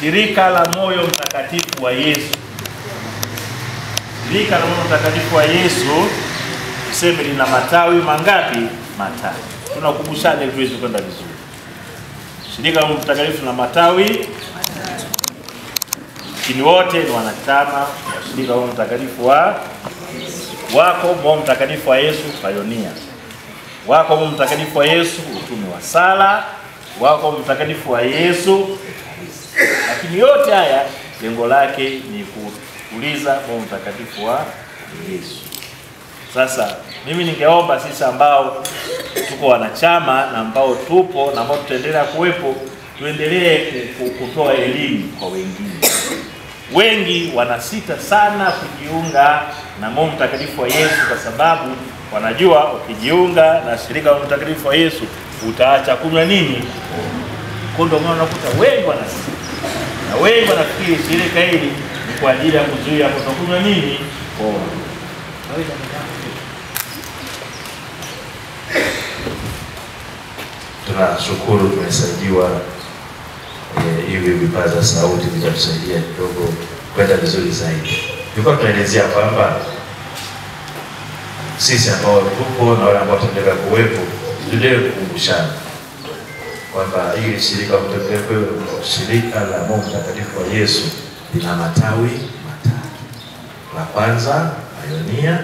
Shirika la Moyo Mtakatifu wa Yesu. Shirika la Moyo Mtakatifu wa Yesu tuseme lina matawi mangapi? Matatu. Tunakumbushana ili tuweze kwenda vizuri. Shirika la Moyo Mtakatifu lina matawi matatu. Lakini wote ni wanachama wa Shirika la Moyo Mtakatifu wa wako Moyo Mtakatifu wa Yesu Pioneer. Wako Moyo Mtakatifu wa Yesu Utume wa Sala, wako Moyo Mtakatifu wa Yesu. Lakini yote haya lengo lake ni kuuliza Moyo Mtakatifu wa Yesu. Sasa mimi ningeomba sisi ambao tuko wanachama na ambao tupo na ambao tutaendelea kuwepo, tuendelee kutoa elimu kwa wengine. Wengi wanasita sana kujiunga na Moyo Mtakatifu wa Yesu kwa sababu wanajua ukijiunga na Shirika la Moyo Mtakatifu wa Yesu utaacha kunywa nini? Kwa ndio maana unakuta wengi wanasita. Na wengi wanafikiri shirika hili ni kwa ajili ya kuzuia kutokunywa nini? Pombe. Tunashukuru tumesaidiwa hivi vipaza sauti vitatusaidia kidogo kwenda vizuri zaidi. Tulikuwa tunaelezea kwamba sisi ambao tupo na wale ambao tunaendelea kuwepo tuendelee kukumbushana kwamba hili shirika la Moyo Mtakatifu wa Yesu lina matawi matatu. La kwanza Pioneer,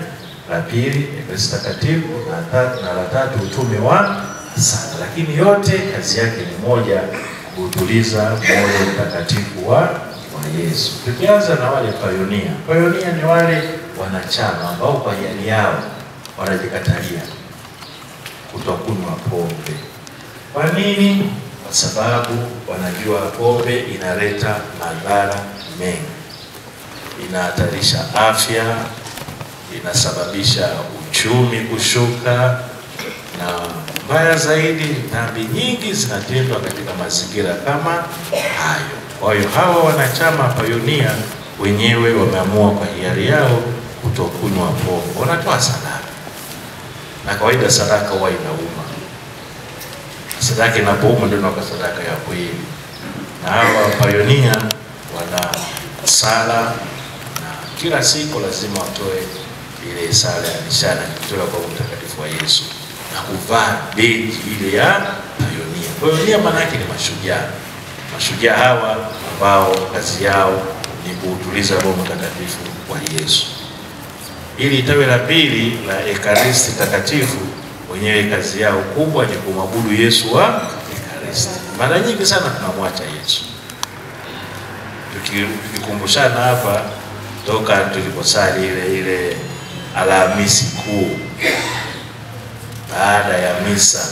la pili Ekaristi Takatifu, na la tatu Utume wa Sala. Lakini yote kazi yake ni moja, kutuliza Moyo Mtakatifu wa Yesu. Tukianza na wale Pioneer. Pioneer ni wale wanachama ambao kwa hiari yao wanajikatalia kutokunywa pombe. Kwa nini? Kwa sababu wanajua pombe inaleta madhara mengi. Inahatarisha afya, inasababisha uchumi kushuka, na mbaya zaidi dhambi nyingi zinatendwa katika mazingira kama hayo. Kwa hiyo hawa wanachama Pioneer wenyewe wameamua kwa hiari yao kutokunywa pombe. Wanatoa sadaka. Na kawaida sadaka huwa inauma. Sadaka inapouma ndio inakuwa sadaka ya kweli. Na hawa Pioneer wana sala, na kila siku lazima watoe ile sala ya nishana kutoka kwa Mtakatifu wa Yesu na kuvaa beji ile ya Pioneer. Pioneer maana yake ni mashujaa. Mashujaa hawa ambao kazi yao ni kuutuliza Roho Mtakatifu wa Yesu. Ili tawi la pili la Ekaristi Takatifu, wenyewe kazi yao kubwa ni kumwabudu Yesu wa Ekaristi. Mara nyingi sana tunamwacha Yesu. Tukikumbushana hapa toka tuliposali ile Alhamisi Kuu, baada ya misa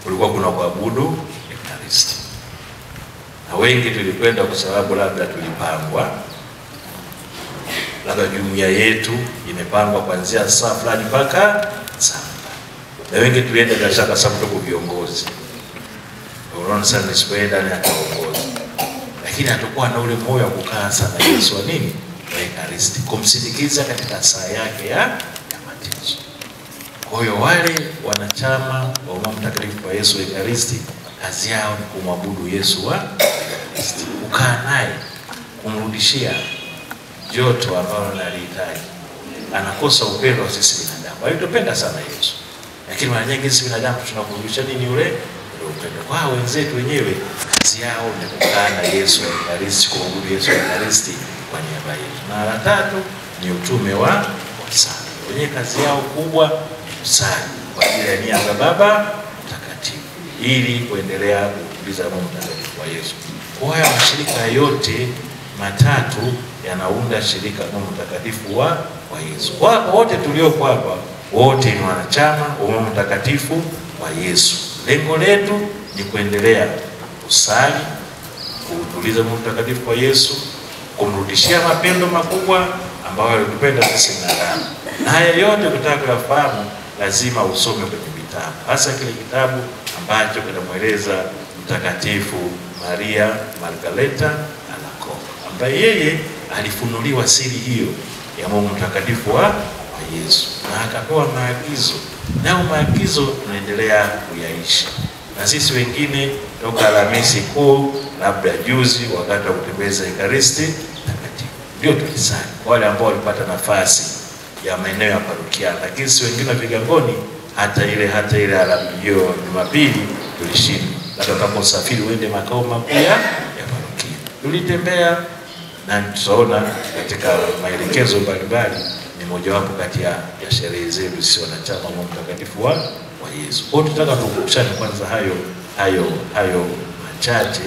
kulikuwa kuna kuabudu Ekaristi. Na wengi tulikwenda kwa sababu labda tulipangwa, labda jumuiya yetu imepangwa kuanzia saa fulani mpaka saa. Na wengi tulienda kwa sababu tuko viongozi. Unaona sana nisipoenda ni ataongoza. Lakini hatakuwa na ule moyo wa kukaa sana Yesu wa nini? Wa Ekaristi, kumsindikiza katika saa yake ya mateso. Kwa hiyo wale wanachama wa Moyo Mtakatifu wa Yesu Ekaristi, kazi yao ni kumwabudu Yesu wa Ekaristi, kukaa naye, kumrudishia joto ambalo analihitaji. Anakosa upendo wa sisi binadamu. Alitupenda sana Yesu, lakini mara nyingi sisi binadamu tunakurudisha nini ule upendo. Kwa wenzetu wenyewe kazi yao ni kukaa na Yesu wa Ekaristi, kumwabudu Yesu wa Ekaristi kwa niaba yetu. Na la tatu ni utume wa sala. Wenyewe kazi yao kubwa ni kusali kwa ajili ya nia ya Baba Mtakatifu, ili kuendelea kutuliza Roho Mtakatifu wa Yesu. Kwa hiyo mashirika yote matatu yanaunda shirika la Moyo Mtakatifu wa Yesu. Wote tulioko hapa wote ni wanachama wa Moyo Mtakatifu wa Yesu. Lengo letu ni kuendelea kusali, kuutuliza Moyo Mtakatifu wa Yesu, kumrudishia mapendo makubwa ambayo alitupenda sisi binadamu. Na haya yote ukitaka kuyafahamu lazima usome kwenye vitabu, hasa kile kitabu ambacho kinamweleza Mtakatifu Maria Margareta Alacoque, ambaye yeye alifunuliwa siri hiyo ya Moyo Mtakatifu wa Yesu na akapewa maagizo, nao maagizo tunaendelea kuyaishi. Na sisi wengine toka Alhamisi Kuu labda juzi wakati wa kutembeza Ekaristi Takatifu. Ndio tulisali wale ambao walipata nafasi ya maeneo ya parokia, lakini si wengine wa Vigangoni hata ile hiyo Jumapili tulishinda. Labda kama usafiri uende makao makuu ya parokia. Tulitembea na tutaona katika maelekezo mbalimbali ni mojawapo kati ya sherehe zetu sisi wanachama wa Mtakatifu wa Yesu. Kwa hiyo tutaka tukumbushane kwanza hayo machache,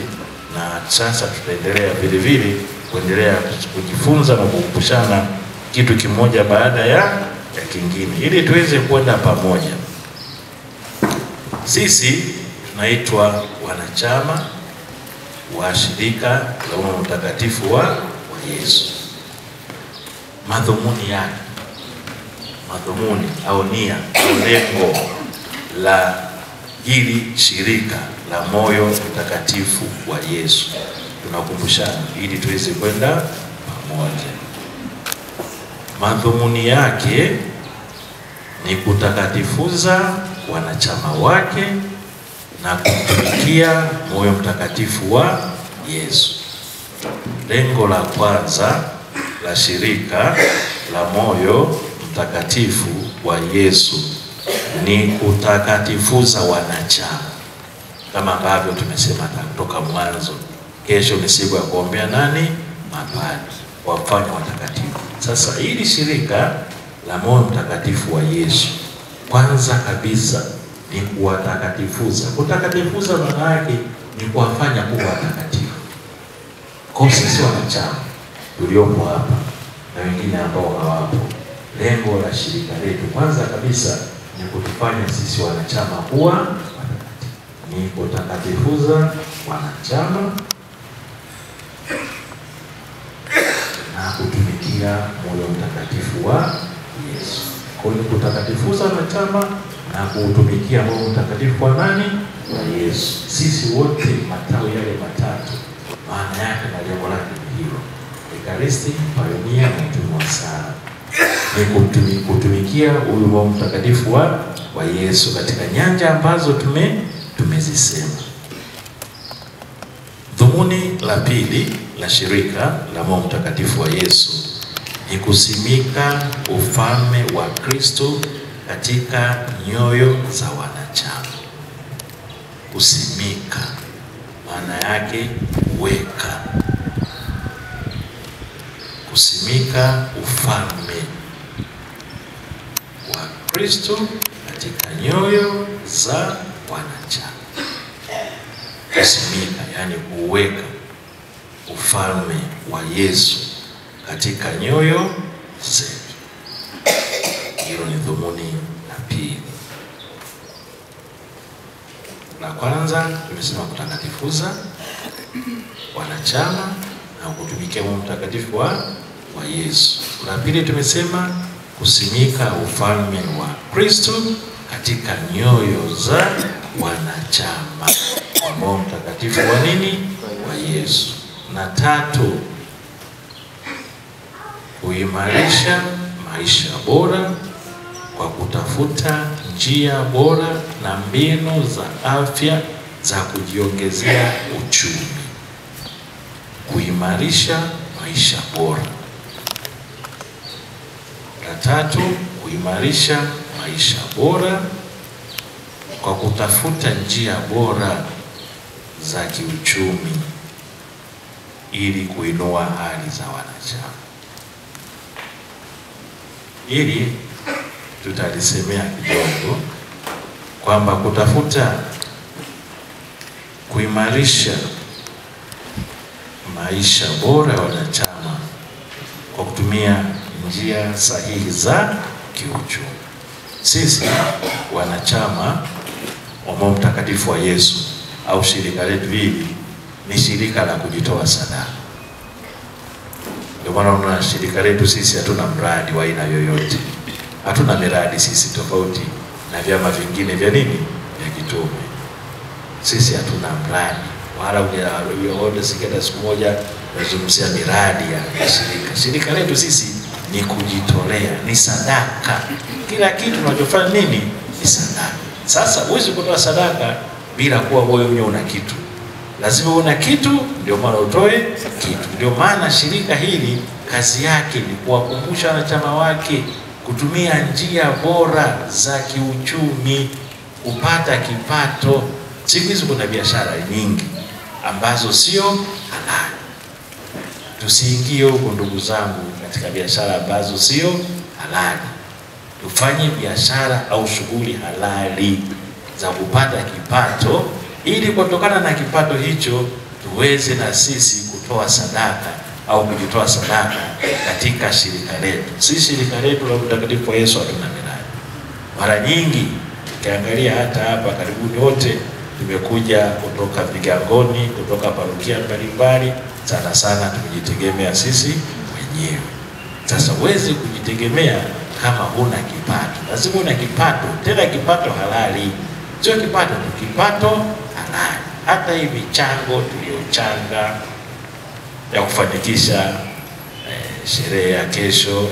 na sasa tutaendelea vile vile kuendelea kujifunza na kukumbushana kitu kimoja baada ya kingine ili tuweze kwenda pamoja. Sisi tunaitwa wanachama wa shirika la Moyo Mtakatifu wa Yesu. Madhumuni au nia au lengo la hili shirika la Moyo Mtakatifu wa Yesu, tunakumbushana ili tuweze kwenda pamoja. Madhumuni yake ni kutakatifuza wanachama wake na kutumikia Moyo Mtakatifu wa Yesu. Lengo la kwanza la shirika la Moyo Mtakatifu wa Yesu ni kutakatifuza wanachama, kama ambavyo tumesema kutoka mwanzo. Kesho ni siku ya kuombea nani? Mapadri wafanywe watakatifu. Sasa hili shirika la Moyo Mtakatifu wa Yesu kwanza kabisa ni kuwatakatifuza. Kutakatifuza maana yake ni kuwafanya kuwa watakatifu. Kwa sisi wanachama tuliopo hapa na wengine ambao hawapo, lengo la shirika letu kwanza kabisa ni kutufanya sisi wanachama kuwa watakatifu. Ni kutakatifuza wanachama na kutumikia Moyo Mtakatifu wa Yesu. Kwa hiyo kutakatifuza wanachama na kutumikia Moyo Mtakatifu wa nani? Wa Yesu. Sisi wote matawi yale matatu, maana yake na lengo lake ni hilo: Ekaristi, Paronia na utume wa sala. Ni kutumikia huyu Moyo Mtakatifu wa Yesu katika nyanja ambazo tumezisema. Dhumuni la pili la shirika la Moyo Mtakatifu wa Yesu ni kusimika ufalme wa Kristo katika nyoyo za wanachama. Kusimika maana yake kuweka. Kusimika ufalme wa Kristo katika nyoyo za wanachama. Kusimika yani kuweka ufalme wa Yesu katika nyoyo zetu. Hilo ni dhumuni la pili. La kwanza tumesema kutakatifuza wanachama na kutumikia Moyo Mtakatifu wa Yesu. La pili tumesema kusimika ufalme wa Kristo katika nyoyo za wanachama wa Moyo Mtakatifu wa nini? Wa Yesu. Na tatu, kuimarisha maisha bora kwa kutafuta njia bora na mbinu za afya za kujiongezea uchumi. Kuimarisha maisha bora. La tatu, kuimarisha maisha bora kwa kutafuta njia bora za kiuchumi ili kuinua hali za wanachama. Ili tutalisemea kidogo kwamba kutafuta kuimarisha maisha bora ya wanachama kwa kutumia njia sahihi za kiuchumi. Sisi wanachama wa Moyo Mtakatifu wa Yesu au shirika letu hili ni shirika la kujitoa sadaka. Ndio maana una shirika letu sisi hatuna mradi wa aina yoyote. Hatuna miradi sisi tofauti na vyama vingine vya nini? Vya kitume. Sisi hatuna mradi wala unaona sikenda siku moja nazungumzia miradi ya shirika. Shirika letu sisi ni kujitolea, ni sadaka. Kila kitu tunachofanya nini? Ni sadaka. Sasa huwezi kutoa sadaka bila kuwa wewe mwenyewe una kitu. Lazima una kitu ndio maana utoe kitu. Ndio maana shirika hili kazi yake ni kuwakumbusha wanachama wake kutumia njia bora za kiuchumi kupata kipato. Siku hizi kuna biashara nyingi ambazo sio halali. Tusiingie huko ndugu zangu katika biashara ambazo sio halali. Tufanye biashara au shughuli halali za kupata kipato, ili kutokana na kipato hicho tuweze na sisi kutoa sadaka au kujitoa sadaka katika shirika letu. Sisi shirika letu la Mtakatifu Yesu hatuna miradi. Mara nyingi ukiangalia hata hapa karibuni wote tumekuja kutoka vigangoni, kutoka parokia mbalimbali, sana sana tumejitegemea sisi wenyewe. Sasa uweze kujitegemea kama huna kipato. Lazima una kipato, tena kipato halali. Sio kipato tu, kipato halali. Hata hii michango tuliochanga ya kufanikisha sherehe ya kesho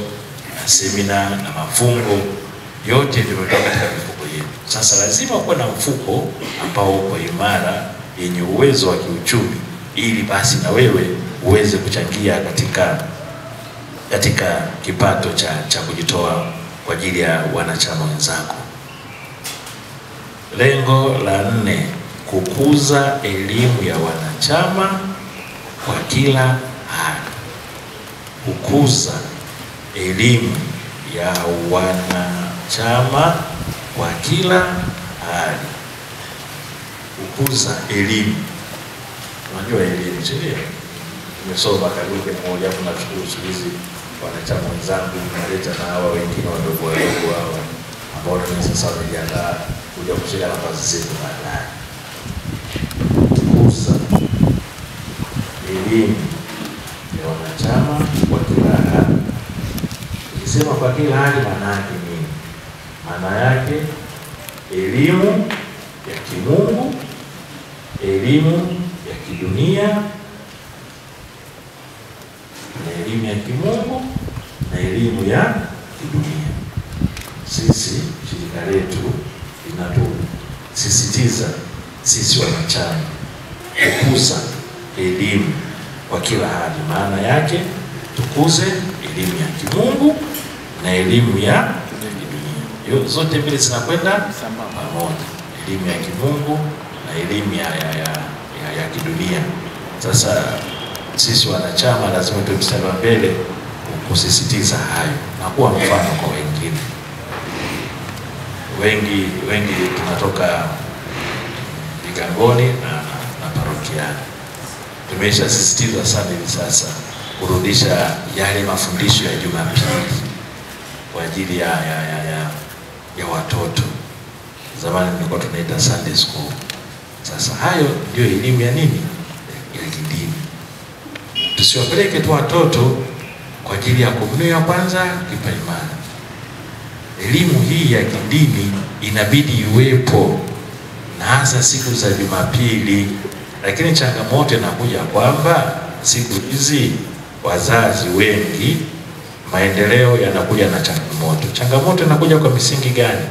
na semina na mafungo, yote vimetoka katika mifuko yetu. Sasa lazima kuwa na mfuko ambao uko imara, yenye uwezo wa kiuchumi, ili basi na wewe uweze kuchangia katika kipato cha kujitoa kwa ajili ya wanachama wenzako. Lengo la 4, kukuza elimu ya wanachama kwa kila hali. Kukuza elimu ya wanachama kwa kila hali. Kukuza elimu. Unajua elimu sio? Tumesoma karibu moja, kuna shule hizi wanachama wenzangu naleta na hawa wengine wadogo hawa ambao ni sasa wamejiandaa kuja kushika nafasi zetu baadaye. Kukuza elimu ya wanachama kwa kila hali. Ukisema kwa kila hali maana yake nini? Maana yake elimu ya kimungu, elimu ya kidunia, na elimu ya kimungu na elimu ya kidunia. Sisi shirika letu linatusisitiza sisi wanachama kukuza elimu kwa kila hali. Maana yake tukuze elimu ya kimungu na elimu ya kidunia. Zote mbili zinakwenda pamoja, elimu ya kimungu na elimu ya kidunia. Sasa sisi wanachama lazima tumstari wa mbele kusisitiza hayo na kuwa mfano kwa wengine. Wengi tunatoka vigangoni na parokiani. Tumeshasisitiza sana hivi sasa kurudisha yale mafundisho ya Jumapili kwa ajili ya watoto. Zamani tulikuwa tunaita Sunday school. Sasa hayo ndio elimu ya nini? Ya kidini. Tusiwapeleke tu watoto kwa ajili ya komunio kwanza kipaimara. Elimu hii ya kidini inabidi iwepo na hasa siku za Jumapili. Lakini changamoto inakuja kwamba siku hizi wazazi wengi, maendeleo yanakuja na changamoto. Changamoto inakuja kwa misingi gani?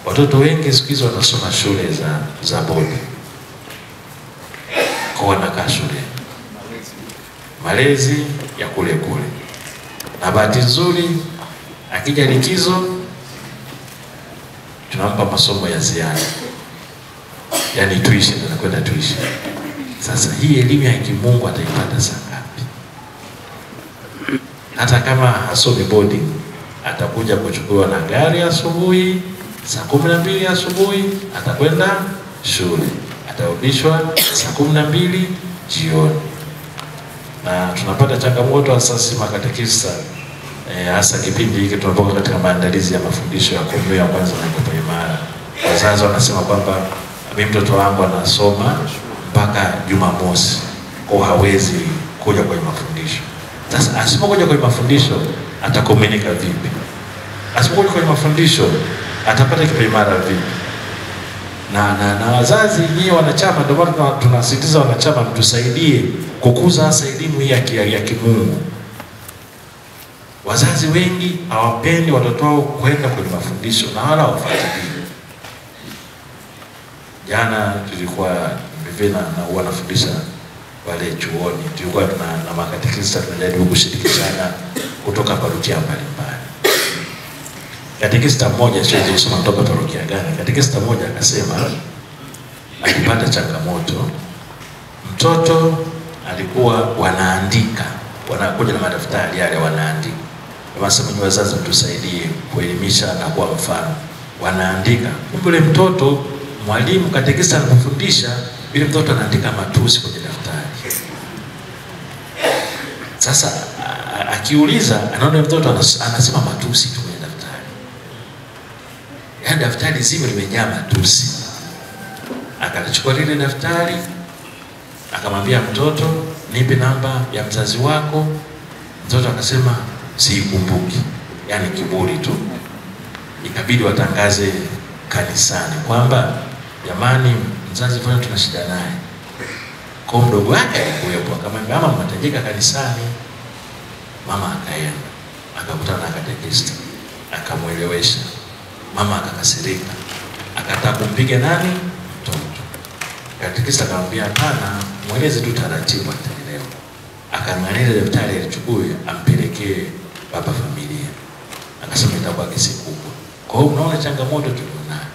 Watoto wengi siku hizi wanasoma shule za bodi. Kwa wanakaa shule. Malezi ya kule. Na bahati nzuri akija likizo tunampa masomo ya ziada. Yaani tuition, anakwenda tuition. Sasa hii elimu ya kimungu ataipata saa ngapi? Hata kama hasomi boarding, atakuja kuchukuliwa na gari asubuhi, saa 12 asubuhi atakwenda shule. Atarudishwa saa 12 jioni. Na tunapata changamoto hasa makatekista, hasa kipindi hiki tunapokuwa katika maandalizi ya mafundisho ya komunio ya kwanza na kipaimara. Wazazi wanasema kwamba mimi mtoto wangu anasoma mpaka Jumamosi, kwa hawezi kuja kwenye mafundisho. Sasa asipokuja kwenye mafundisho atakomunika vipi? Asipokuja kwenye mafundisho atapata kipaimara vipi? Na wazazi nyie wanachama, ndio maana tunasisitiza wanachama mtusaidie kukuza hasa elimu hii ya kimungu. Wazazi wengi hawapendi watoto wao kwenda kwenye mafundisho na wala hawafuatilii. Jana tulikuwa vile na huwa nafundisha pale chuoni. Tulikuwa na makatekista tunajaribu kushirikishana kutoka parokia mbalimbali. Katekista mmoja sio kusema kutoka parokia gani. Katekista mmoja akasema alipata changamoto. Mtoto alikuwa wanaandika, wanakuja na madaftari yale wanaandika. Wanasema ni wazazi mtusaidie kuelimisha na kuwa mfano. Wanaandika. Kumbe mtoto mwalimu katekista anafundisha, yule mtoto anaandika matusi kwenye daftari. Sasa akiuliza anaona mtoto anasema matusi tu kwenye daftari. Yaani daftari zima limejaa matusi. Akachukua lile daftari, akamwambia mtoto, nipe namba ya mzazi wako. Mtoto akasema siikumbuki. Yaani kiburi tu. Ikabidi watangaze kanisani kwamba jamani, mzazi fulani tuna shida naye. Kwa mdogo wake alikuwepo, akamwambia mama mnatajika kanisani. Mama akaenda, akakutana na katekista, akamuelewesha. Mama akakasirika, akataka kumpiga nani? Mtoto. Katekista akamwambia hapana, mweleze tu taratibu ataelewa. Akamweleza daftari alichukue ampelekee baba familia. Akasema itakuwa kesi kubwa. Kwa hiyo unaona changamoto tulionayo.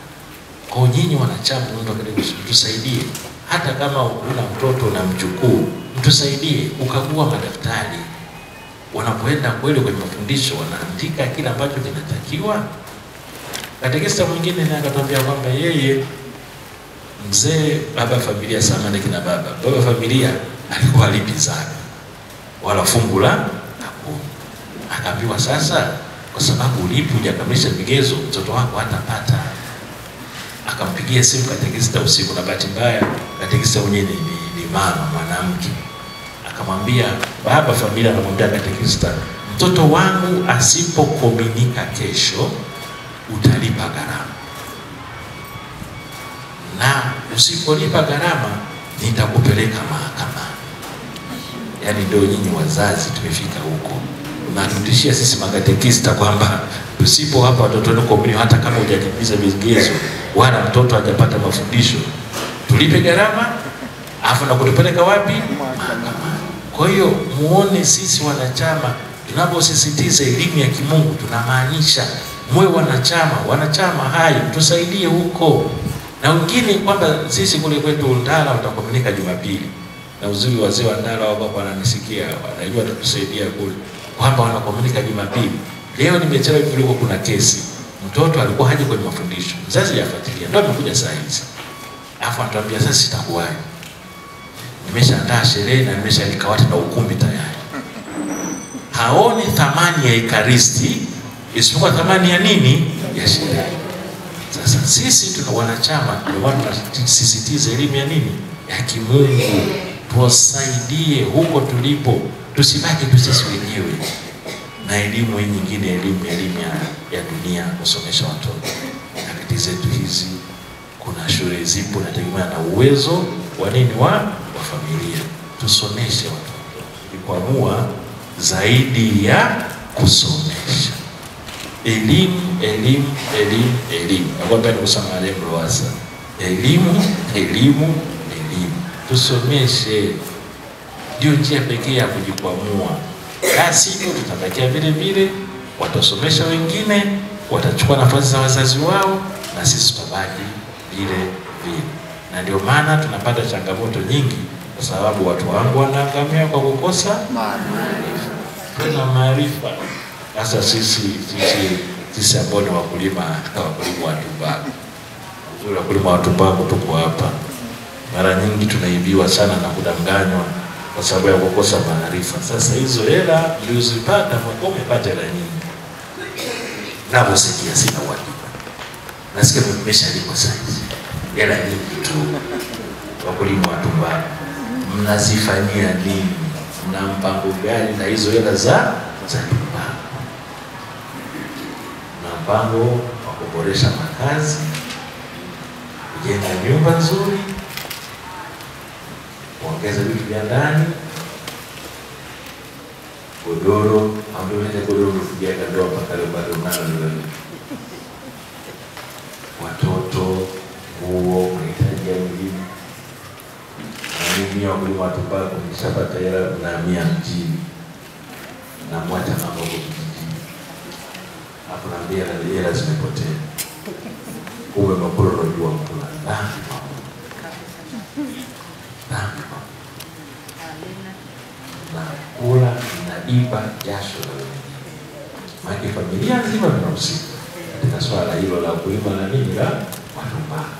Kwa nyinyi wanachama ndio karibu tusaidie. Hata kama una mtoto na mjukuu, mtusaidie kukagua madaftari. Wanapoenda kweli kwenye mafundisho wanaandika kile ambacho kinatakiwa. Katekista mwingine naye akatambia kwamba yeye mzee baba familia samani kina baba familia alikuwa alipi zake wala fungu la 10. Akaambiwa sasa kwa sababu ulipo hujakamilisha vigezo mtoto wako hatapata. Akampigia simu katekista usiku, na bahati mbaya katekista mwenyewe ni mama mwanamke. Akamwambia baba familia anamwambia katekista, mtoto wangu asipokomunika kesho utalipa gharama, na usipolipa gharama nitakupeleka mahakamani. Yaani ndio nyinyi wazazi tumefika huko. Na tutishia sisi makatekista kwamba tusipo hapa watoto wetu komunio, hata kama hujatimiza vigezo wala mtoto hajapata mafundisho, tulipe gharama afu na kutupeleka wapi? Mahakamani. Kwa hiyo muone sisi wanachama tunaposisitiza elimu ya kimungu tunamaanisha mwe wanachama hai tusaidie huko. Na wengine kwamba sisi kule kwetu Ndala utakomunika Jumapili. Na uzuri wazee wa Ndala wao wananisikia, wanajua tutusaidia kule kwamba wanakomunika Jumapili. Leo nimechelewa kuliko kuna kesi. Mtoto alikuwa haji kwenye mafundisho. Mzazi yafuatilia. Ndio amekuja saa hizi. Alafu anatuambia sasa sitakuwaje. Nimeshaandaa sherehe na nimeshalikawata na ukumbi tayari. Haoni thamani ya Ekaristi isipokuwa thamani ya nini? Ya sherehe. Sasa sisi tuna wanachama ndio watu tunasisitiza elimu ya nini? Ya kimungu. Tuwasaidie huko tulipo. Tusibaki tu sisi wenyewe. Na elimu hii nyingine, elimu ya dunia, kusomesha watoto. Nyakati zetu hizi kuna shule zipo nategemea na uwezo wa nini wa familia. Tusomeshe watoto. Kuamua zaidi ya kusomesha. Elimu. Nakwambia kusema marembo Lowassa. Elimu. Tusomeshe. Ndio njia pekee ya kujikwamua. Kasi hiyo tutabakia vile watasomesha wengine, watachukua nafasi za wazazi wao, na sisi tutabaki vile. Na ndio maana tunapata changamoto nyingi kwa sababu watu wangu wanaangamia kwa kukosa maarifa. Tuna maarifa. Sasa sisi ambao ni wakulima wa tumbaku. Wakulima wa tumbaku tuko hapa. Mara nyingi tunaibiwa sana na kudanganywa kwa sababu ya kukosa maarifa. Sasa hizo hela ulizopata umepata hela nyingi. Nabo sikia sina uhakika. Nasikia mmeshalipwa sasa. Hela nyingi tu. Wakulima wa tumbaku. Mnazifanyia nini? Mna mpango gani na hizo hela za tumbaku? Na mpango wa kuboresha makazi, kujenga nyumba nzuri, kuongeza vitu vya ndani, godoro, au ndio godoro kufikia ndoa mpaka leo bado mnalo. Watoto, nguo, mahitaji ya mwili. nyinyi wakulima wa tumbaku mkishapata hela mnahamia mjini na mwacha mambo huko kijijini. Hapo naambia hela zimepotea. Kumbe makolo unajua mkula. Na kula inaiba jasho la wengine. Maana familia nzima inahusika katika swala hilo la kulima na nini la tumbaku.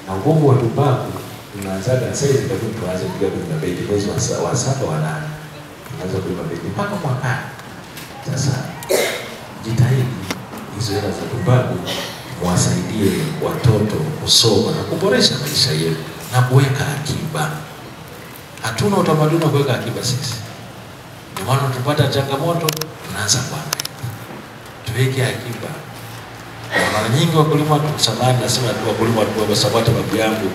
Na ugongo wa tumbaku tunaanzaga sasa hivi kwa tuanze kupiga kwa beti mwezi wa 7 wa 8. Tunaanza kulima beti mpaka mwakani. Sasa jitahidi hizo hela za tumbaku muwasaidie watoto kusoma na kuboresha maisha yao na kuweka akiba. Hatuna utamaduni wa kuweka akiba sisi. Ndio maana tupata changamoto tunaanza kuhangaika. Tuweke akiba. Mara nyingi wakulima tusamani nasema tu wakulima wa Sabato babu yangu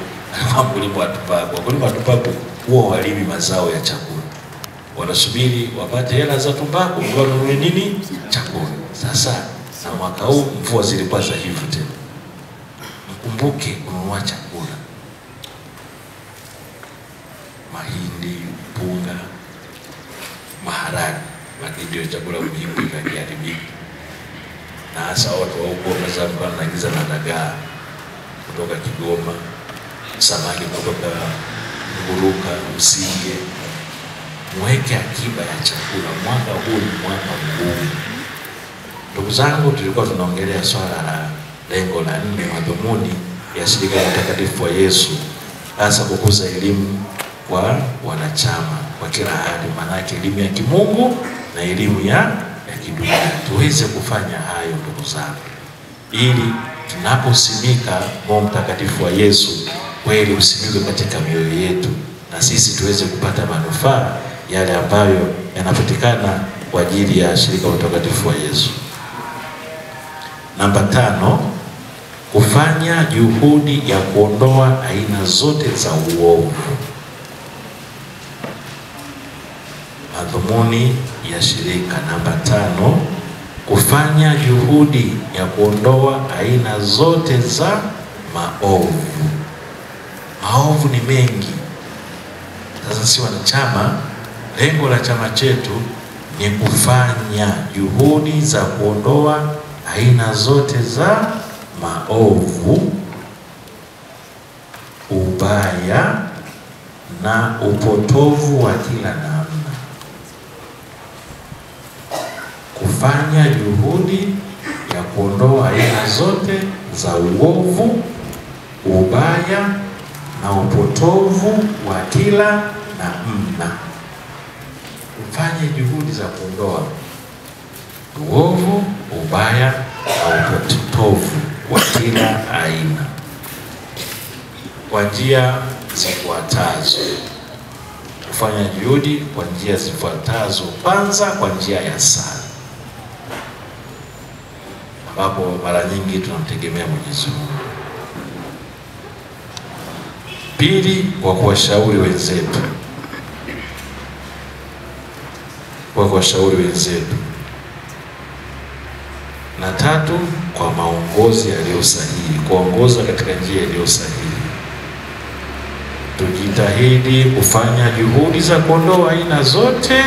wakulima wa tumbaku. Wakulima wa tumbaku huwa walimi mazao ya chakula. Wanasubiri wapate hela za tumbaku wanunue nini? Chakula. Sasa na mwaka huu mvua zilikuwa za hivi tena. Mkumbuke kununua chakula. Mahindi, mpunga, maharage, ndio chakula muhimu kiharibika. Na hasa watu wa huko mnazamba naagiza na dagaa kutoka Kigoma, samaki kutoka Nguruka, Msinge. Mweke akiba ya chakula. Mwaka huu ni mwaka mgumu. Ndugu zangu, tulikuwa tunaongelea swala la lengo la 4 madhumuni ya shirika la Mtakatifu wa Yesu, hasa kukuza elimu kwa wanachama kwa kila hali, maana elimu ya kimungu na elimu ya kidunia. Tuweze kufanya hayo ndugu zangu, ili tunaposimika Roho Mtakatifu wa Yesu kweli usimike katika mioyo yetu, na sisi tuweze kupata manufaa yale ambayo yanapatikana kwa ajili ya shirika la Mtakatifu wa Yesu. Namba 5, kufanya juhudi ya kuondoa aina zote za uovu. Madhumuni ya shirika. Namba 5, kufanya juhudi ya kuondoa aina zote za maovu. Maovu ni mengi. Sasa si wanachama, lengo la chama chetu ni kufanya juhudi za kuondoa aina zote za maovu, ubaya na upotovu wa kila namna. Kufanya juhudi ya kuondoa aina zote za uovu, ubaya na upotovu wa kila namna. Kufanya juhudi za kuondoa uovu, ubaya na upotovu wa kila aina kwa njia zifuatazo. Kufanya juhudi kwa njia zifuatazo. Kwanza, kwa njia ya sala, ambapo mara nyingi tunamtegemea Mwenyezi Mungu. Pili, kwa kuwashauri wenzetu. Na 3, kwa maongozi yaliyo sahihi, kuongoza katika njia iliyo sahihi. Tujitahidi kufanya juhudi za kuondoa aina zote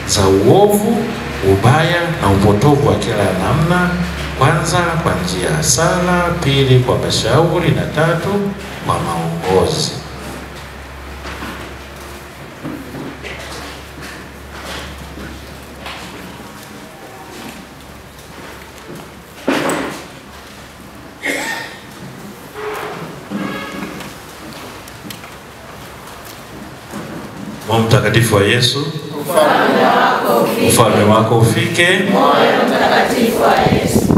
za uovu, ubaya na upotovu wa kila namna. Kwanza kwa njia ya sala, pili kwa mashauri, na 3 kwa maongozi. Mungu mtakatifu wa Yesu, ufalme wako ufike. Moyo mtakatifu wa Yesu.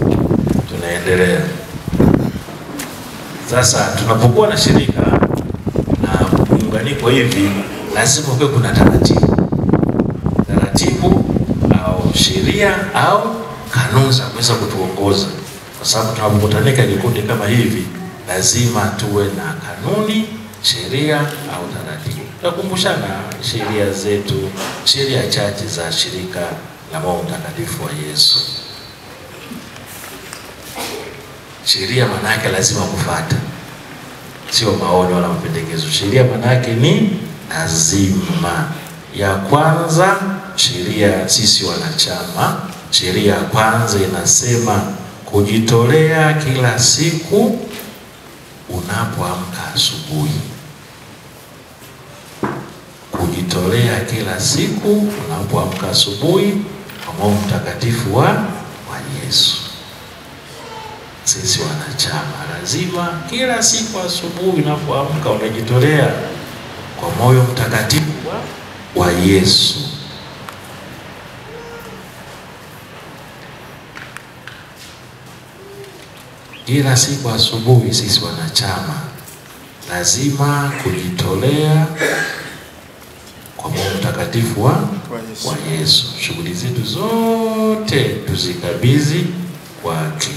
Tunaendelea. Sasa tunapokuwa na shirika na muunganiko hivi, lazima kuwe kuna taratibu au sheria au kanuni za kuweza kutuongoza, kwa sababu tunapokutanika kikundi kama hivi lazima tuwe na kanuni, sheria au taratibu. Tukumbushana sheria zetu, sheria chache za shirika la Roho Mtakatifu wa Yesu. Sheria maana yake lazima kufuata, sio maoni wala mapendekezo. Sheria maana yake ni lazima. Ya kwanza, sheria sisi wanachama, sheria ya kwanza inasema kujitolea kila siku unapoamka asubuhi. Kujitolea kila siku unapoamka asubuhi kwa moyo mtakatifu wa Yesu. Sisi wanachama lazima kila siku asubuhi unapoamka unajitolea kwa moyo mtakatifu wa Yesu. Kila siku asubuhi sisi wanachama lazima kujitolea kwa moyo mtakatifu wa Yesu. Shughuli zetu zote tuzikabidhi kwake.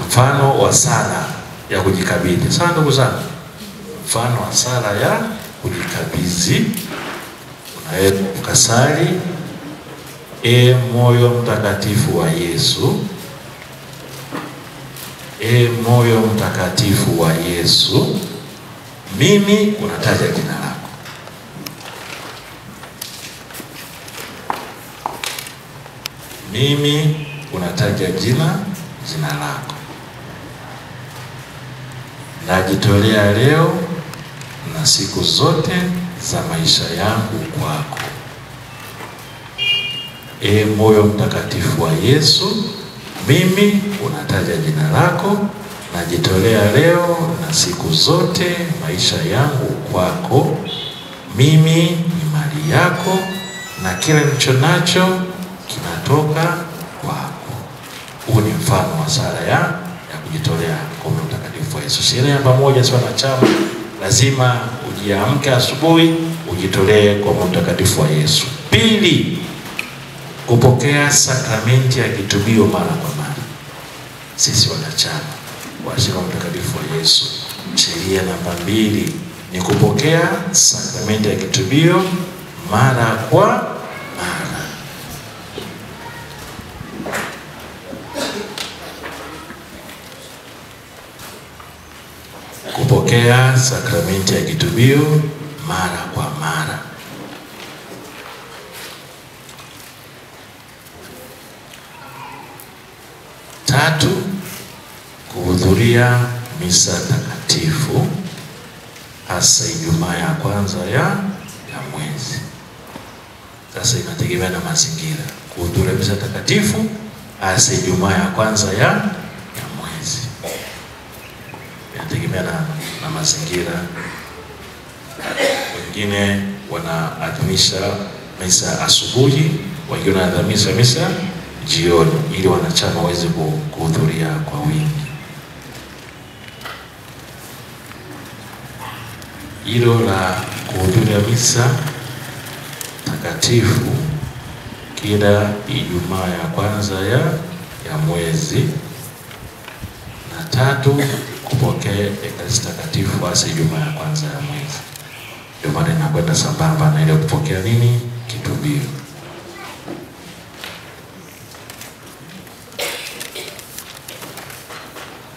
Mfano wa sala ya kujikabidhi. Sawa ndugu zangu? Mfano wa sala ya kujikabidhi. Unaweza ukasali: E moyo mtakatifu wa Yesu, e moyo mtakatifu wa Yesu, mimi, unataja jina lako. Mimi, unataja jina lako. Najitolea leo na siku zote za maisha yangu kwako. E moyo mtakatifu wa Yesu, mimi, unataja jina lako, najitolea leo na siku zote maisha yangu kwako. Mimi ni mali yako na kila nilicho nacho kinatoka kwako. Huu ni mfano wa sala ya kujitolea kwa moyo mtakatifu wa Yesu. Sheria namba moja, sio wanachama lazima ujiamke asubuhi ujitolee kwa moyo mtakatifu wa Yesu. Pili, kupokea sakramenti ya kitubio mara kwa mara. Sisi wanachama wa shirika mtakatifu wa Yesu, sheria namba 2 ni kupokea sakramenti ya kitubio mara kwa mara. Kupokea sakramenti ya kitubio mara kwa mara. Tatu, kuhudhuria misa takatifu, hasa Ijumaa ya kwanza ya mwezi. Sasa inategemea na mazingira. Kuhudhuria misa takatifu hasa Ijumaa ya kwanza ya mwezi. Inategemea na mazingira. Wengine wanaadhimisha misa asubuhi, wengine wanaadhimisha misa jioni, ili wanachama waweze kuhudhuria kwa wingi. Hilo la kuhudhuria misa takatifu kila Ijumaa ya kwanza ya mwezi. Na tatu, kupokea ekaristi takatifu hasa Ijumaa ya kwanza ya mwezi. Ndio maana inakwenda sambamba na ile kupokea nini? Kitubio.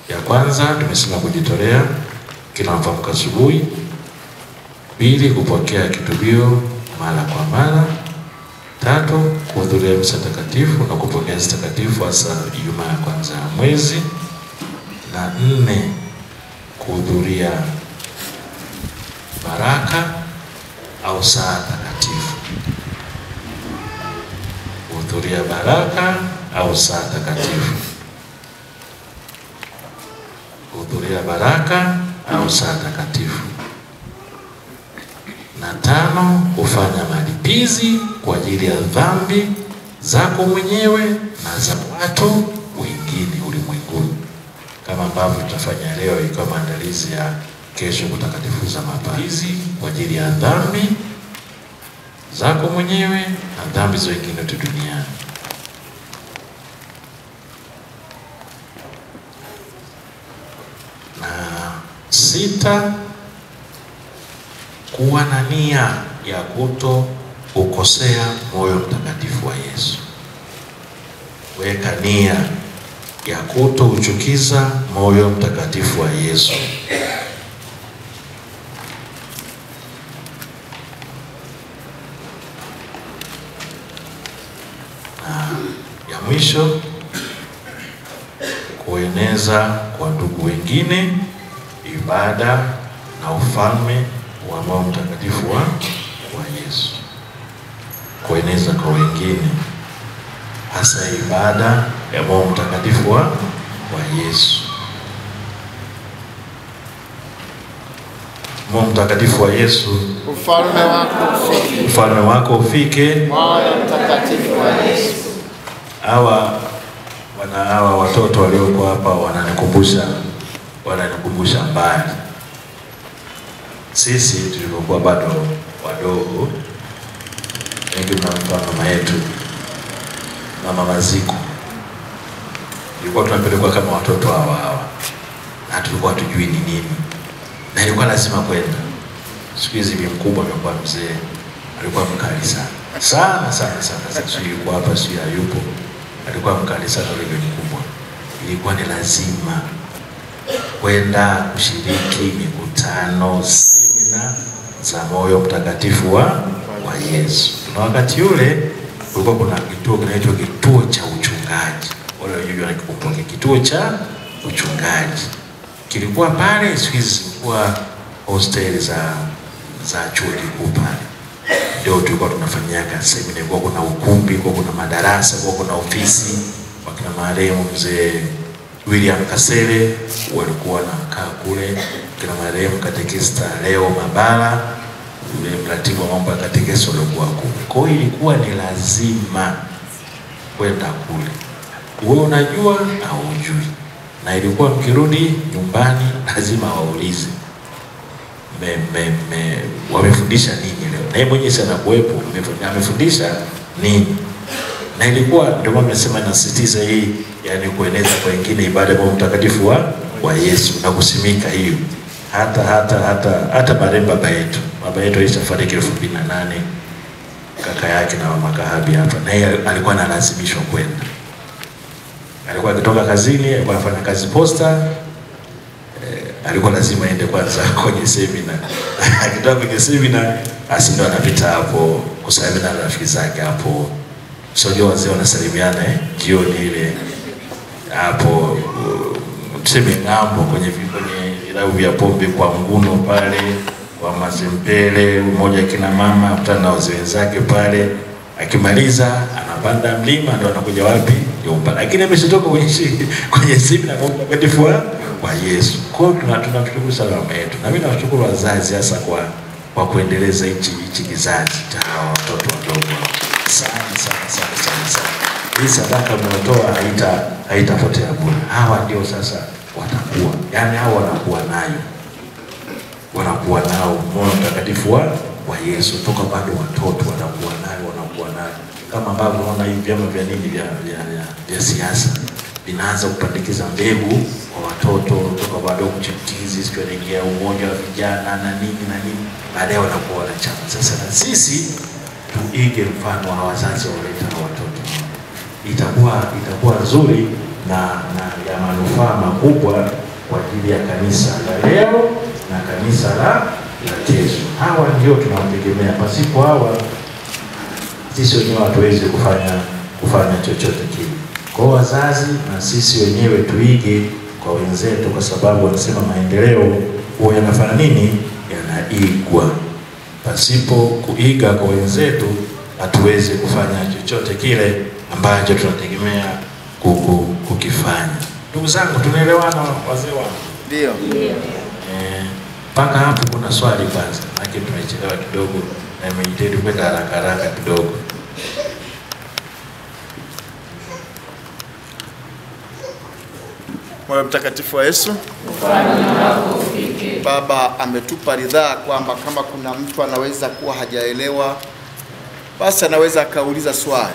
Ya kwanza tumesema kujitolea kila unapoamka asubuhi. Pili, kupokea kitubio mara kwa mara. Tatu, kuhudhuria misa takatifu na kupokea misa takatifu hasa Ijumaa ya kwanza ya mwezi. Na 4, kuhudhuria baraka au saa takatifu. Kuhudhuria baraka au saa takatifu. Kuhudhuria baraka au saa takatifu. Na 5, kufanya malipizi kwa ajili ya dhambi zako mwenyewe na za watu wengine ulimwenguni, kama ambavyo tutafanya leo, ikiwa maandalizi ya kesho kutakatifuza maparizi kwa ajili ya dhambi zako mwenyewe na dhambi za wengine duniani. Na 6, kuwa na nia ya kuto ukosea moyo mtakatifu wa Yesu. Weka nia ya kutouchukiza moyo mtakatifu wa Yesu. Na ya mwisho, kueneza kwa ndugu wengine ibada na ufalme wa Roho Mtakatifu wa Yesu. Kueneza kwa wengine hasa ibada ya Roho Mtakatifu wa Yesu. Roho Mtakatifu wa Yesu, ufalme wako ufike. Moyo Mtakatifu wa Yesu. Hawa watoto walioko hapa wananikumbusha mbali. Sisi tulipokuwa bado wadogo, wengi mnamfahamu mama yetu, Mama Maziko. Tulikuwa tunapelekwa kama watoto hawa. Na tulikuwa tujui ni nini. Na ilikuwa lazima kwenda. Siku hizi ni mkubwa, amekuwa mzee. Alikuwa mkali sana. Sana. Sisi yuko hapa, si hayupo. Alikuwa mkali sana yule mkubwa. Ilikuwa ni lazima kwenda kushiriki mikutano, semina za Moyo Mtakatifu wa Yesu. Na wakati ule kulikuwa kuna kituo kinaitwa kituo cha uchungaji. Wale wenyewe wanakikumbuka kituo cha uchungaji. Kilikuwa pale, siku hizi zilikuwa hostel za chuo kikuu pale. Ndio tulikuwa tunafanyia semina, kulikuwa kuna ukumbi, kulikuwa kuna madarasa, kulikuwa kuna ofisi. Wakina marehemu mzee William Kasele walikuwa wanakaa kule, kina marehemu katekista Leo Mabala, yule mratibu wa mambo ya katekesi walikuwa kule. Kwa hiyo ilikuwa ni lazima kwenda kule. Wewe unajua au hujui. Na ilikuwa mkirudi nyumbani lazima waulize wamefundisha nini leo. Na yeye mwenyewe sana kuwepo, amefundisha nini. Na ilikuwa ndio mama amesema nasisitiza hii, yani kueneza kwa wengine ibada ya Mtakatifu wa Yesu na kusimika hiyo. Hata marehemu baba yetu alishafariki 2008, kaka yake na mama Kahabi hapa, na yeye alikuwa analazimishwa kwenda. Alikuwa akitoka kazini, alikuwa anafanya kazi posta, alikuwa lazima aende kwanza kwenye semina. Akitoka kwenye semina asindo anapita hapo kusalimia na rafiki zake hapo. Sio wazee wanasalimiana jioni ile hapo, tuseme ngambo kwenye vilabu vya pombe kwa Nguno pale, kwa Mazembele, mmoja kina mama kutana na wazee wenzake pale. Akimaliza anapanda mlima ndio anakuja wapi? Nyumba. Lakini ameshatoka kwenye semina kwa Mtakatifu wa Yesu. Kwa hiyo tunamshukuru sana mama yetu. Na mimi nawashukuru wazazi hasa kwa kuendeleza hichi kizazi cha watoto wadogo. Sana. Hii sadaka mnatoa haitapotea bure. Hawa ndio sasa watakuwa. Yaani hawa wanakuwa nao Moyo Mtakatifu wa Yesu toka bado watoto wanakuwa nayo. Kama ambavyo unaona hivi vyama vya nini vya siasa vinaanza kupandikiza mbegu kwa watoto toka bado kuchitizi, sio kuingia umoja wa vijana na nini. Baadaye wanakuwa wanachama. Sasa na sisi tuige mfano wa wazazi waleta watoto. Itakuwa nzuri na ya manufaa makubwa kwa ajili ya kanisa la leo na kanisa la kesho. Hawa ndio tunawategemea. Pasipo hawa sisi wenyewe hatuwezi kufanya chochote kile. Kwa wazazi na sisi wenyewe tuige kwa wenzetu, kwa sababu wanasema maendeleo huwa yanafanya nini? Yanaigwa. Pasipo kuiga kwa wenzetu hatuwezi kufanya chochote kile ambacho tunategemea kukifanya. Ndugu zangu, tunaelewana wazee wangu? Ndio. Paka hapo kuna swali kwanza, lakini tumechelewa kidogo na nimejitahidi kwenda haraka kidogo. Moyo Mtakatifu wa Yesu, Baba ametupa ridhaa kwamba kama kuna mtu anaweza kuwa hajaelewa, basi anaweza akauliza swali.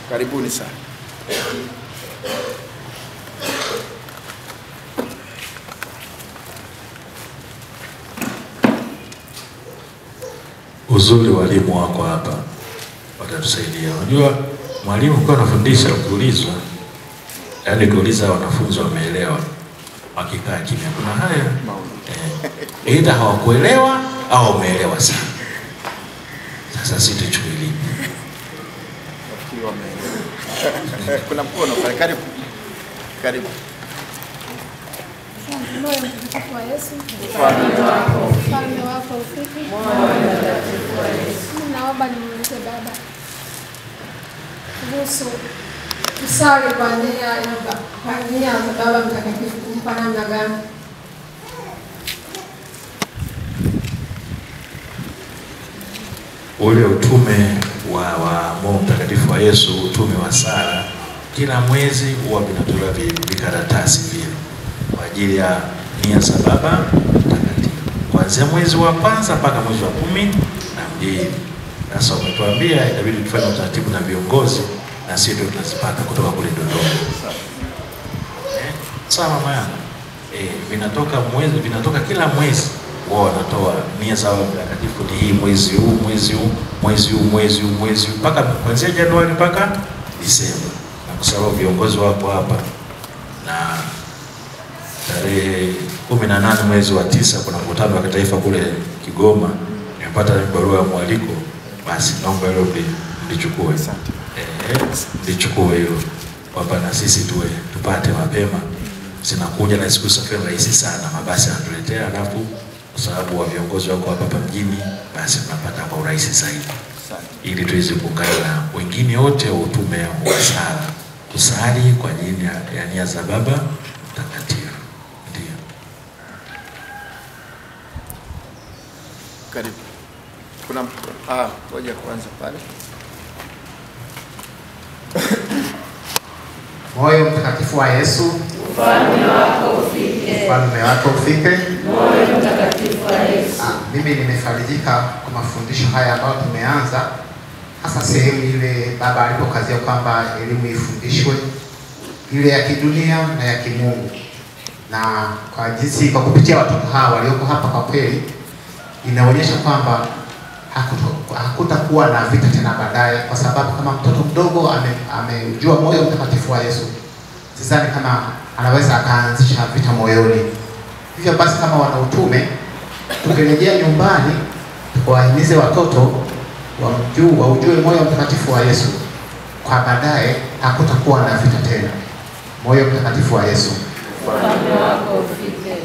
Karibuni sana. Uzuri walimu wako hapa watatusaidia. Unajua mwalimu kwa anafundisha kuulizwa Yaani kuuliza wanafunzi wameelewa, wakikaa kimya kuna haya aidha hawakuelewa au wameelewa sana. Sasa sisi tuchukulie kuna mkono pale, karibu karibu. Moyo mtakatifu wa Yesu, Ufalme wako ufike. Moyo mtakatifu wa Yesu. Naomba nimuulize Baba kuhusu kusali kwa nia za Baba Mtakatifu, kumpa namna gani? ule utume wa Mungu Mtakatifu wa Yesu, utume wa sala, kila mwezi huwa vinatolewa vikaratasi vile kwa ajili ya nia za Baba Mtakatifu, kuanzia mwezi wa kwanza mpaka mwezi wa 12. Sasa umetuambia inabidi tufanye utaratibu na viongozi, na sisi ndio tunazipata kutoka kule Dodoma. Sawa mama yangu? Vinatoka kila mwezi. Wao wanatoa nia za Baba Mtakatifu ni hii mwezi huu mpaka kuanzia Januari mpaka Disemba. Na kwa sababu viongozi wako hapa, na tarehe 18 mwezi wa 9 kuna mkutano wa kitaifa kule Kigoma, nimepata barua ya mwaliko, basi naomba hilo mlichukue. Mlichukue hilo hapa na sisi tupate mapema. Sinakuja na siku safari rahisi sana, mabasi yanatuletea, alafu kwa sababu wa viongozi wako hapa mjini, basi tunapata kwa urahisi zaidi, ili tuweze kuungana na wengine wote wa utume wa sala, kusali kwa ajili ya nia za Baba Mtakatifu. Ndio. Karibu. Kuna ngoja kwanza pale. Moyo mtakatifu wa Yesu, Ufalme wako ufike. ufalme wako ufike. Moyo mtakatifu wa Yesu. Mimi nimefarijika kwa mafundisho haya ambayo tumeanza, hasa sehemu ile baba alipokazia kwamba elimu ifundishwe, ile ya kidunia na ya kimungu. Na kwa jinsi kwa kupitia watoto hawa walioko hapa, kwa kweli inaonyesha kwamba hakutakuwa na vita tena baadaye, kwa sababu kama mtoto mdogo amejua moyo mtakatifu wa Yesu, sidhani kama anaweza akaanzisha vita moyoni. Hivyo basi, kama wana utume, tukirejea nyumbani tuwahimize watoto waujue moyo mtakatifu wa Yesu, kwa baadaye hakutakuwa na vita tena. Moyo mtakatifu wa Yesu, Ufalme wako ufike.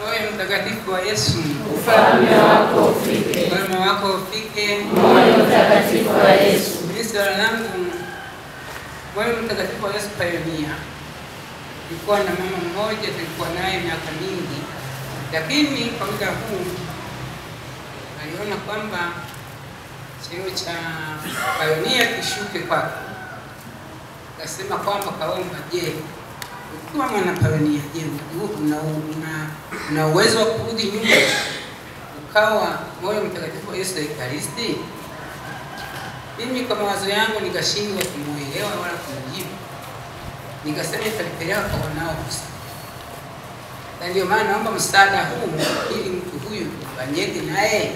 Moyo mtakatifu wa Yesu, Ufalme wako ufike. ufalme wako ufike. Moyo mtakatifu wa Yesu. Mimi swala langu, moyo mtakatifu wa Yesu Pioneer. Nilikuwa na mama mmoja, tulikuwa naye miaka mingi, lakini kwa muda huu aliona kwamba cheo cha Pioneer kishuke kwake. Akasema kwamba kaomba, je, ukiwa mwana Pioneer, je, una uwezo wa kurudi nyuma ukawa moyo mtakatifu wa Yesu Ekaristi? Mimi kwa mawazo yangu nikashindwa kumuelewa wala kumjibu. Nikasema italipeleka kwa wanaohusika. Na ndio maana naomba msaada huu ili mtu huyu fanyeje naye.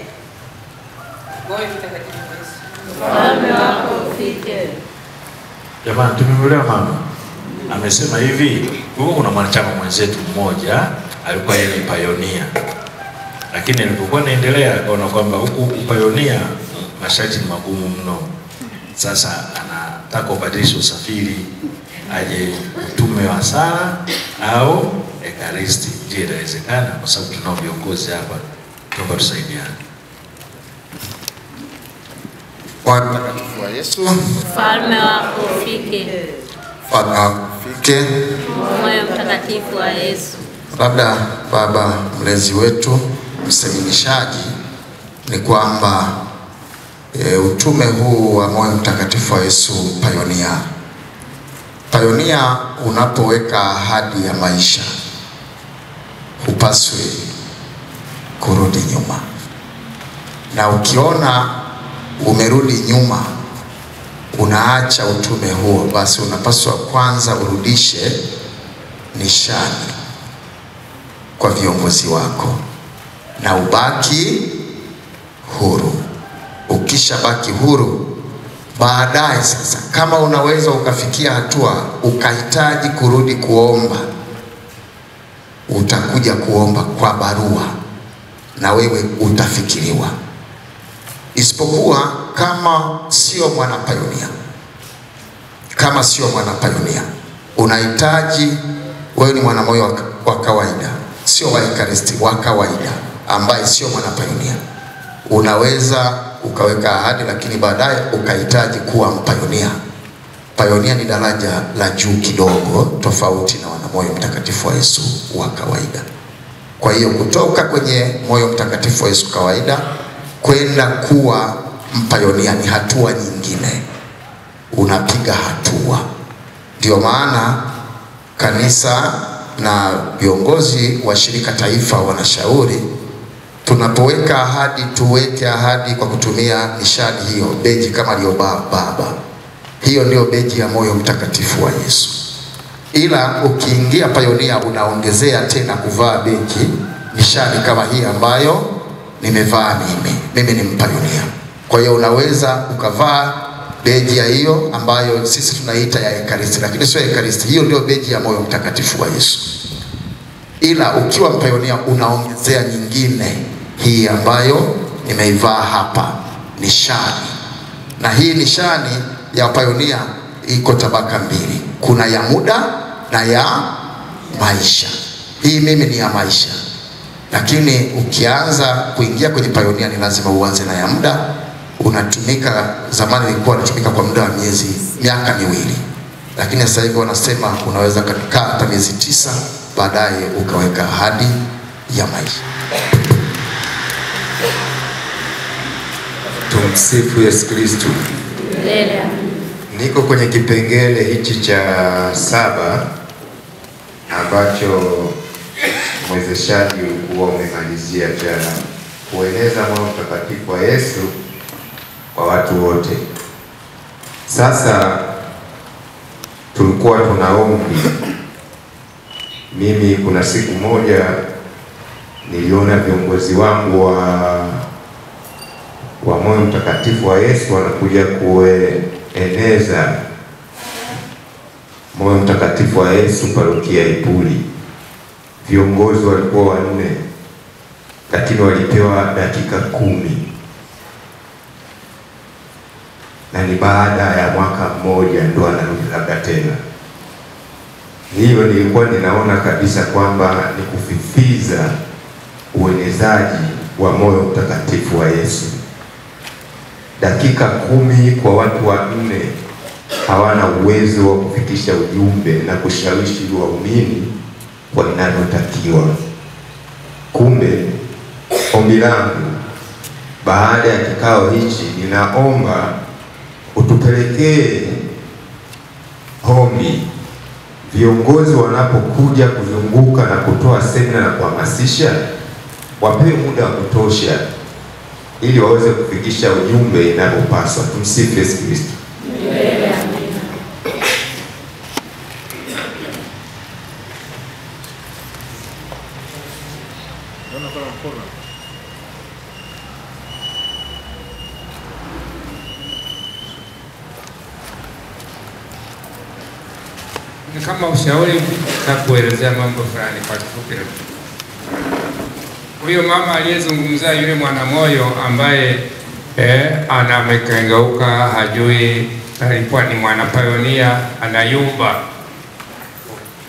Moyo mtakatifu wa Yesu. Ufalme wako ufike. Jamani, tumemwelewa mama. Amesema hivi, kuna mwanachama mwenzetu mmoja alikuwa yeye ni Pioneer. Lakini alipokuwa naendelea akaona kwamba huku Pioneer masharti ni magumu mno. Sasa anataka kubadilisha usafiri, aje utume wa sala au Ekaristi. Je, inawezekana? Kwa sababu tunao viongozi hapa, tuomba tusaidiane. Bwana mtakatifu wa Yesu, Ufalme wako ufike. ufalme wako ufike. Moyo mtakatifu wa Yesu. Labda baba mlezi wetu, mseminishaji, ni kwamba utume huu wa moyo mtakatifu wa Yesu Pioneer, unapoweka ahadi ya maisha hupaswi kurudi nyuma, na ukiona umerudi nyuma unaacha utume huo, basi unapaswa kwanza urudishe nishani kwa viongozi wako, na ubaki huru. Ukishabaki huru, baadaye sasa, kama unaweza ukafikia hatua ukahitaji kurudi kuomba, utakuja kuomba kwa barua na wewe utafikiriwa. Isipokuwa kama sio mwanapayonia, kama sio mwanapayonia, unahitaji, wewe ni mwanamoyo wa kawaida, sio wa Ekaristi, wa kawaida ambaye sio mwanapayonia, unaweza ukaweka ahadi, lakini baadaye ukahitaji kuwa mpayonia. Payonia ni daraja la juu kidogo, tofauti na wanamoyo mtakatifu wa Yesu wa kawaida. Kwa hiyo kutoka kwenye moyo mtakatifu wa Yesu kawaida kwenda kuwa mpayonia ni hatua nyingine, unapiga hatua. Ndio maana kanisa na viongozi wa shirika taifa wanashauri tunapoweka ahadi, tuweke ahadi kwa kutumia nishani hiyo, beji kama aliyobaba. Hiyo ndio beji ya moyo mtakatifu wa Yesu. Ila ukiingia payonia unaongezea tena kuvaa beji, nishani kama hii ambayo nimevaa mimi ni mpayonia. Kwa hiyo unaweza ukavaa beji ya hiyo ambayo sisi tunaita ya Ekaristi, lakini sio Ekaristi. Hiyo ndio beji ya moyo mtakatifu wa Yesu. Ila ukiwa mpayonia unaongezea nyingine, hii ambayo nimeivaa hapa, nishani. Na hii nishani ya payonia iko tabaka mbili, kuna ya muda na ya maisha. Hii mimi ni ya maisha, lakini ukianza kuingia kwenye payonia ni lazima uanze na ya muda. Unatumika, zamani ilikuwa inatumika kwa muda wa miaka miwili, lakini sasa hivi wanasema unaweza kukaa hata miezi 9, baadaye ukaweka ahadi ya maisha. Tumsifu Yesu Kristo. Niko kwenye kipengele hichi cha 7 ambacho mwezeshaji ulikuwa umemalizia jana, kueneza moyo mtakatifu wa Yesu kwa watu wote. Sasa tulikuwa tunaombi. Mimi kuna siku moja niliona viongozi wangu wa moyo mtakatifu wa Yesu wanakuja kueneza moyo mtakatifu wa Yesu parokia Ipuli. Viongozi walikuwa 4, lakini walipewa dakika 10, na ni baada ya mwaka mmoja ndo anarudi labda tena. Hiyo nilikuwa ninaona kabisa kwamba ni kufifiza uenezaji wa moyo mtakatifu wa Yesu. Dakika 10 kwa watu 4 hawana uwezo wa kufikisha ujumbe na kushawishi waumini kwa inavyotakiwa. Kumbe ombi langu baada ya kikao hichi, ninaomba utupelekee ombi viongozi wanapokuja kuzunguka na kutoa semina na kuhamasisha, wapewe muda wa kutosha ili waweze kufikisha ujumbe inavyopaswa. Tumsifu Yesu Kristo. Ni kama ushauri na kuelezea mambo fulani kwa kifupi. Huyo mama aliyezungumza yule mwanamoyo ambaye anamekengeuka, hajui, alikuwa ni mwanapayonia, anayumba.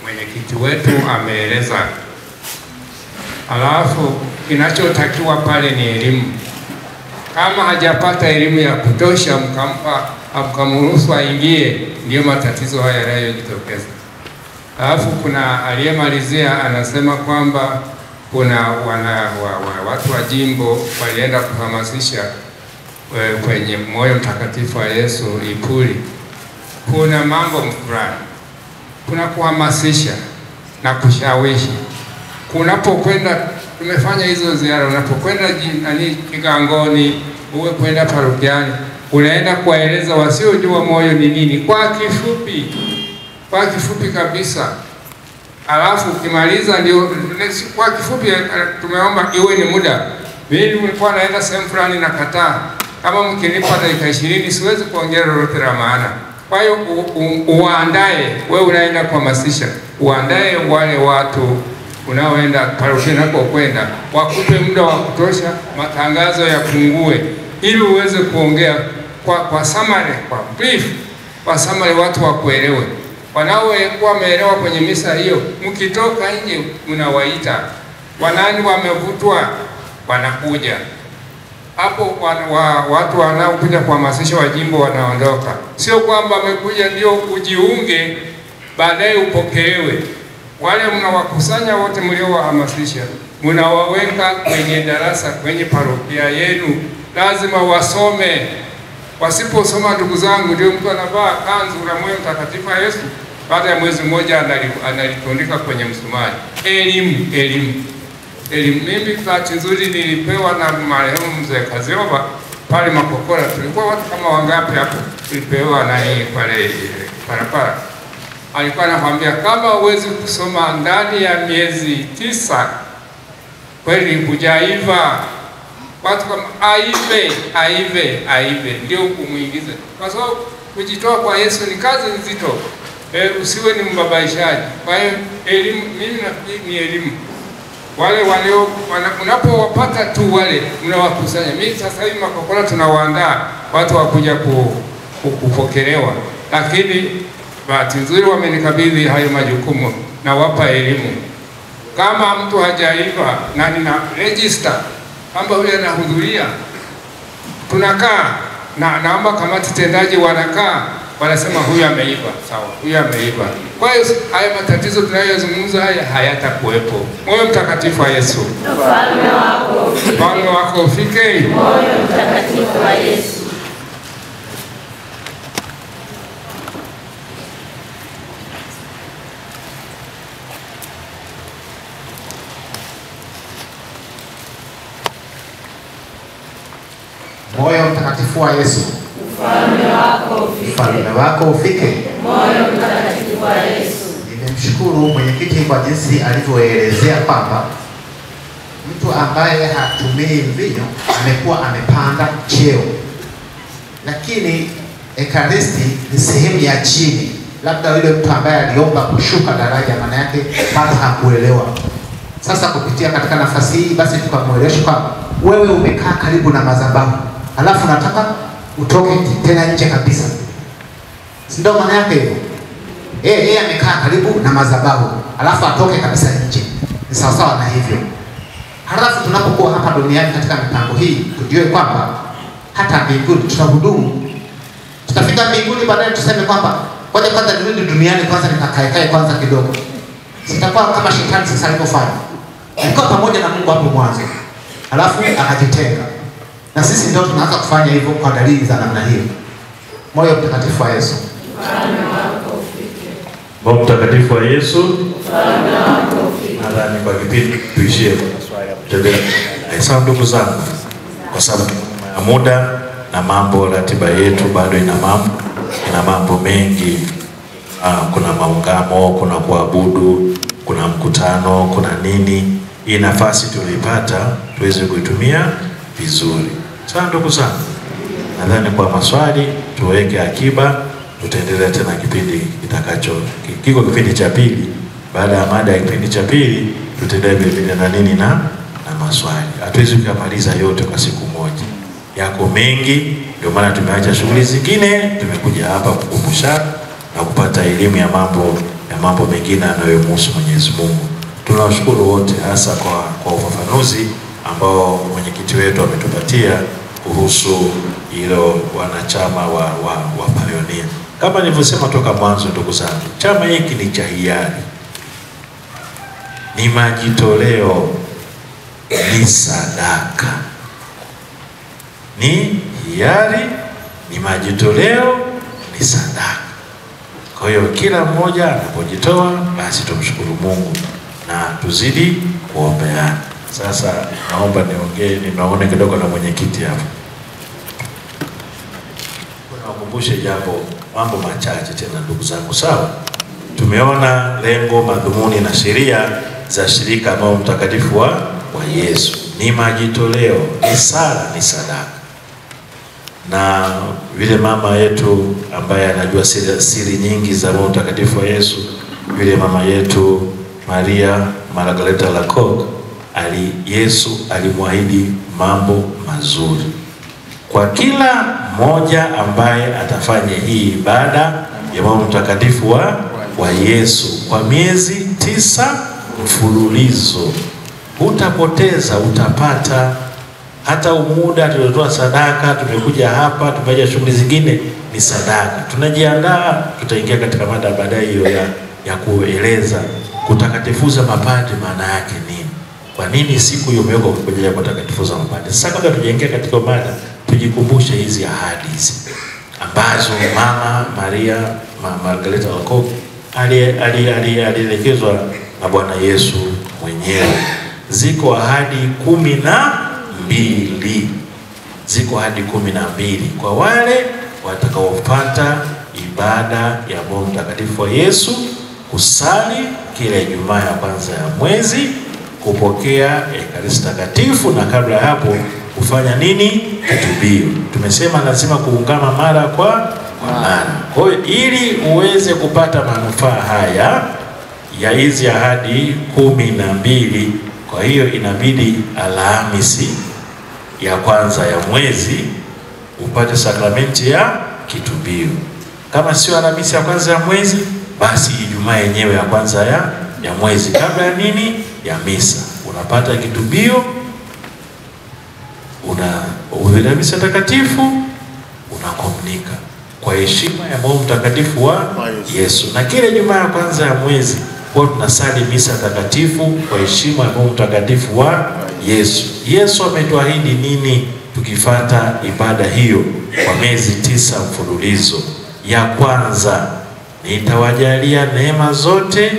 Mwenyekiti wetu ameeleza. Alafu kinachotakiwa pale ni elimu. Kama hajapata elimu ya kutosha mkamruhusu aingie, ndio matatizo haya yanayojitokeza. Alafu kuna aliyemalizia anasema kwamba kuna watu wa jimbo walienda kuhamasisha kwenye moyo mtakatifu wa Yesu Ipuli. Kuna mambo fulani, kuna kuhamasisha na kushawishi. Kunapokwenda, tumefanya hizo ziara, unapokwenda Kigangoni, uwe kwenda parokiani, unaenda kuwaeleza wasiojua moyo ni nini, kwa kifupi kabisa. alafu ukimaliza ndio kwa kifupi tumeomba iwe ni muda. Mimi nilikuwa naenda sehemu fulani na kataa, kama mkinipa dakika 20 siwezi kuongea lolote la maana. Kwa hiyo uandae, wewe unaenda kuhamasisha, uandae wale watu unaoenda parokia nako kwenda, wakupe muda wa kutosha, matangazo yapungue ili uweze kuongea kwa summary, kwa brief, kwa summary watu wakuelewe. Wanaokuwa wameelewa kwenye misa hiyo, mkitoka nje mnawaita. Wanani wamevutwa wanakuja. Hapo watu wanaokuja kuhamasisha wajimbo wanaondoka. Sio kwamba wamekuja ndio ujiunge baadaye upokelewe. Wale mnawakusanya wote mliowahamasisha, mnawaweka kwenye darasa kwenye parokia yenu, lazima wasome. Wasiposoma, ndugu zangu, ndio mtu anavaa kanzu la moyo mtakatifu wa Yesu, baada ya mwezi mmoja analitundika kwenye msumari. Elimu. Mimi bahati nzuri nilipewa na marehemu mzee Kazioba pale Makokora. Tulikuwa watu kama wangapi hapo, tulipewa na yeye pale parapara. Alikuwa anakwambia kama huwezi kusoma ndani ya miezi 9 kweli hujaiva. Watu kama aive ndio kumuingiza, kwa sababu kujitoa kwa Yesu ni kazi nzito. Usiwe ni mbabaishaji. Kwa hiyo elimu, mimi nafikiri ni elimu. Wale unapowapata tu wale mnawakusanya. Mimi sasa hivi Makokora tunawaandaa watu wakuja kupokelewa, lakini bahati nzuri wamenikabidhi hayo majukumu na wapa elimu. Kama mtu hajaiva na nina register kwamba yule anahudhuria, tunakaa na naomba kamati tendaji wanakaa, wanasema huyu ameiva, sawa, huyu ameiva. Kwa hiyo haya matatizo tunayozungumza haya hayatakuwepo. Moyo mtakatifu wa Yesu. Ufalme wako ufike. Moyo mtakatifu wa Yesu. Moyo mtakatifu wa Yesu. Ufalme wako ufike. Ufalme wako ufike. Moyo mtakatifu wa Yesu. Nimemshukuru mwenyekiti kwa jinsi alivyoelezea kwamba mtu ambaye hatumii mvinyo amekuwa amepanda cheo, lakini ekaristi ni sehemu ya chini. Labda yule mtu ambaye aliomba kushuka daraja, maana yake bado hakuelewa. Sasa kupitia katika nafasi hii basi tukamwelewesha kwamba wewe umekaa karibu na madhabahu, alafu nataka utoke tena nje kabisa. Si ndio maana yake hiyo? Yeye amekaa karibu na madhabahu, alafu atoke kabisa nje. Ni sawa sawa na hivyo. Halafu tunapokuwa hapa duniani katika mipango hii, tujue kwamba hata mbinguni tutahudumu. Tutafika mbinguni baadaye tuseme kwamba ngoja kwanza nirudi duniani kwanza nikakae kwanza kidogo. Sitakuwa kama shetani sasa alivyofanya. Alikuwa pamoja na Mungu hapo mwanzo, alafu akajitenga. Na sisi ndio tunaanza kufanya hivyo kwa dalili za namna hiyo. Moyo mtakatifu wa Yesu. Moyo mtakatifu wa Yesu. Nadhani kwa kipindi tuishie kwa maswali hapo. Sawa ndugu zangu, kwa sababu ya muda na mambo, ratiba yetu bado ina mambo mengi. Kuna maungamo, kuna kuabudu, kuna mkutano, kuna nini. Hii nafasi tulipata tuweze kuitumia vizuri. Sawa ndugu zangu, nadhani kwa maswali tuweke akiba, tutaendelea tena kipindi kitakacho. Kiko kipindi cha pili. Baada ya mada ya kipindi cha pili tutaendelea vile na nini na maswali. Hatuwezi kumaliza yote kwa siku moja. Yako mengi, ndio maana tumeacha shughuli zingine, tumekuja hapa kukumbusha na kupata elimu ya mambo mengine yanayomhusu Mwenyezi Mungu. Tunawashukuru wote hasa kwa ufafanuzi ambao mwenyekiti wetu ametupatia kuhusu hilo wanachama wa Pioneer. Kama nilivyosema toka mwanzo ndugu zangu, chama hiki ni cha hiari. Ni majitoleo, ni sadaka. Ni hiari, ni majitoleo, ni sadaka. Kwa hiyo kila mmoja anapojitoa basi tumshukuru Mungu na tuzidi kuombeana. Sasa naomba niongee kidogo na mwenyekiti hapa. Nakumbushe mambo machache tena ndugu zangu, sawa? tumeona lengo, madhumuni na sheria za shirika moyo mtakatifu wa Yesu. Ni majitoleo, ni sala, ni sadaka. Na vile mama yetu ambaye anajua siri nyingi za moyo mtakatifu wa Yesu, vile mama yetu Maria Margareta Lacock, Yesu alimwahidi mambo mazuri kwa kila mmoja ambaye atafanya hii ibada ya moyo mtakatifu wa Yesu kwa miezi 9 mfululizo. Utapoteza, utapata. Hata umuda tuliotoa sadaka, tumekuja hapa, tumeja shughuli zingine, ni sadaka. Tunajiandaa, tutaingia katika mada baadaye hiyo ya kueleza kutakatifuza mapadri maana yake nini. Kwa nini siku hiyo imewekwa kwa ajili ya kutakatifuza mapadri? Sasa kabla tujaingia katika mada, tujikumbushe hizi ahadi hizi ambazo mama Maria Margareta Lacock alielekezwa na Bwana Yesu mwenyewe. Ziko ahadi 12. Ziko ahadi 12 kwa wale watakaopata ibada ya moyo mtakatifu wa Yesu: kusali kila Ijumaa ya kwanza ya mwezi, kupokea Ekaristi Takatifu, na kabla ya hapo kufanya nini? Kitubio. Tumesema lazima kuungama mara kwa mara. Kwa hiyo ili uweze kupata manufaa haya ya hizi ahadi 12, kwa hiyo inabidi Alhamisi ya kwanza ya mwezi upate sakramenti ya kitubio. Kama sio Alhamisi ya kwanza ya mwezi, basi Ijumaa yenyewe ya kwanza ya mwezi kabla ya nini? Ya misa. Unapata kitubio, una misa takatifu, unakomunika kwa heshima ya moyo mtakatifu wa Yesu. Na kila Ijumaa ya kwanza ya mwezi kwa tunasali misa takatifu kwa heshima ya moyo mtakatifu wa Yesu. Yesu ametuahidi nini tukifuata ibada hiyo kwa miezi 9 mfululizo? Ya kwanza, nitawajalia neema zote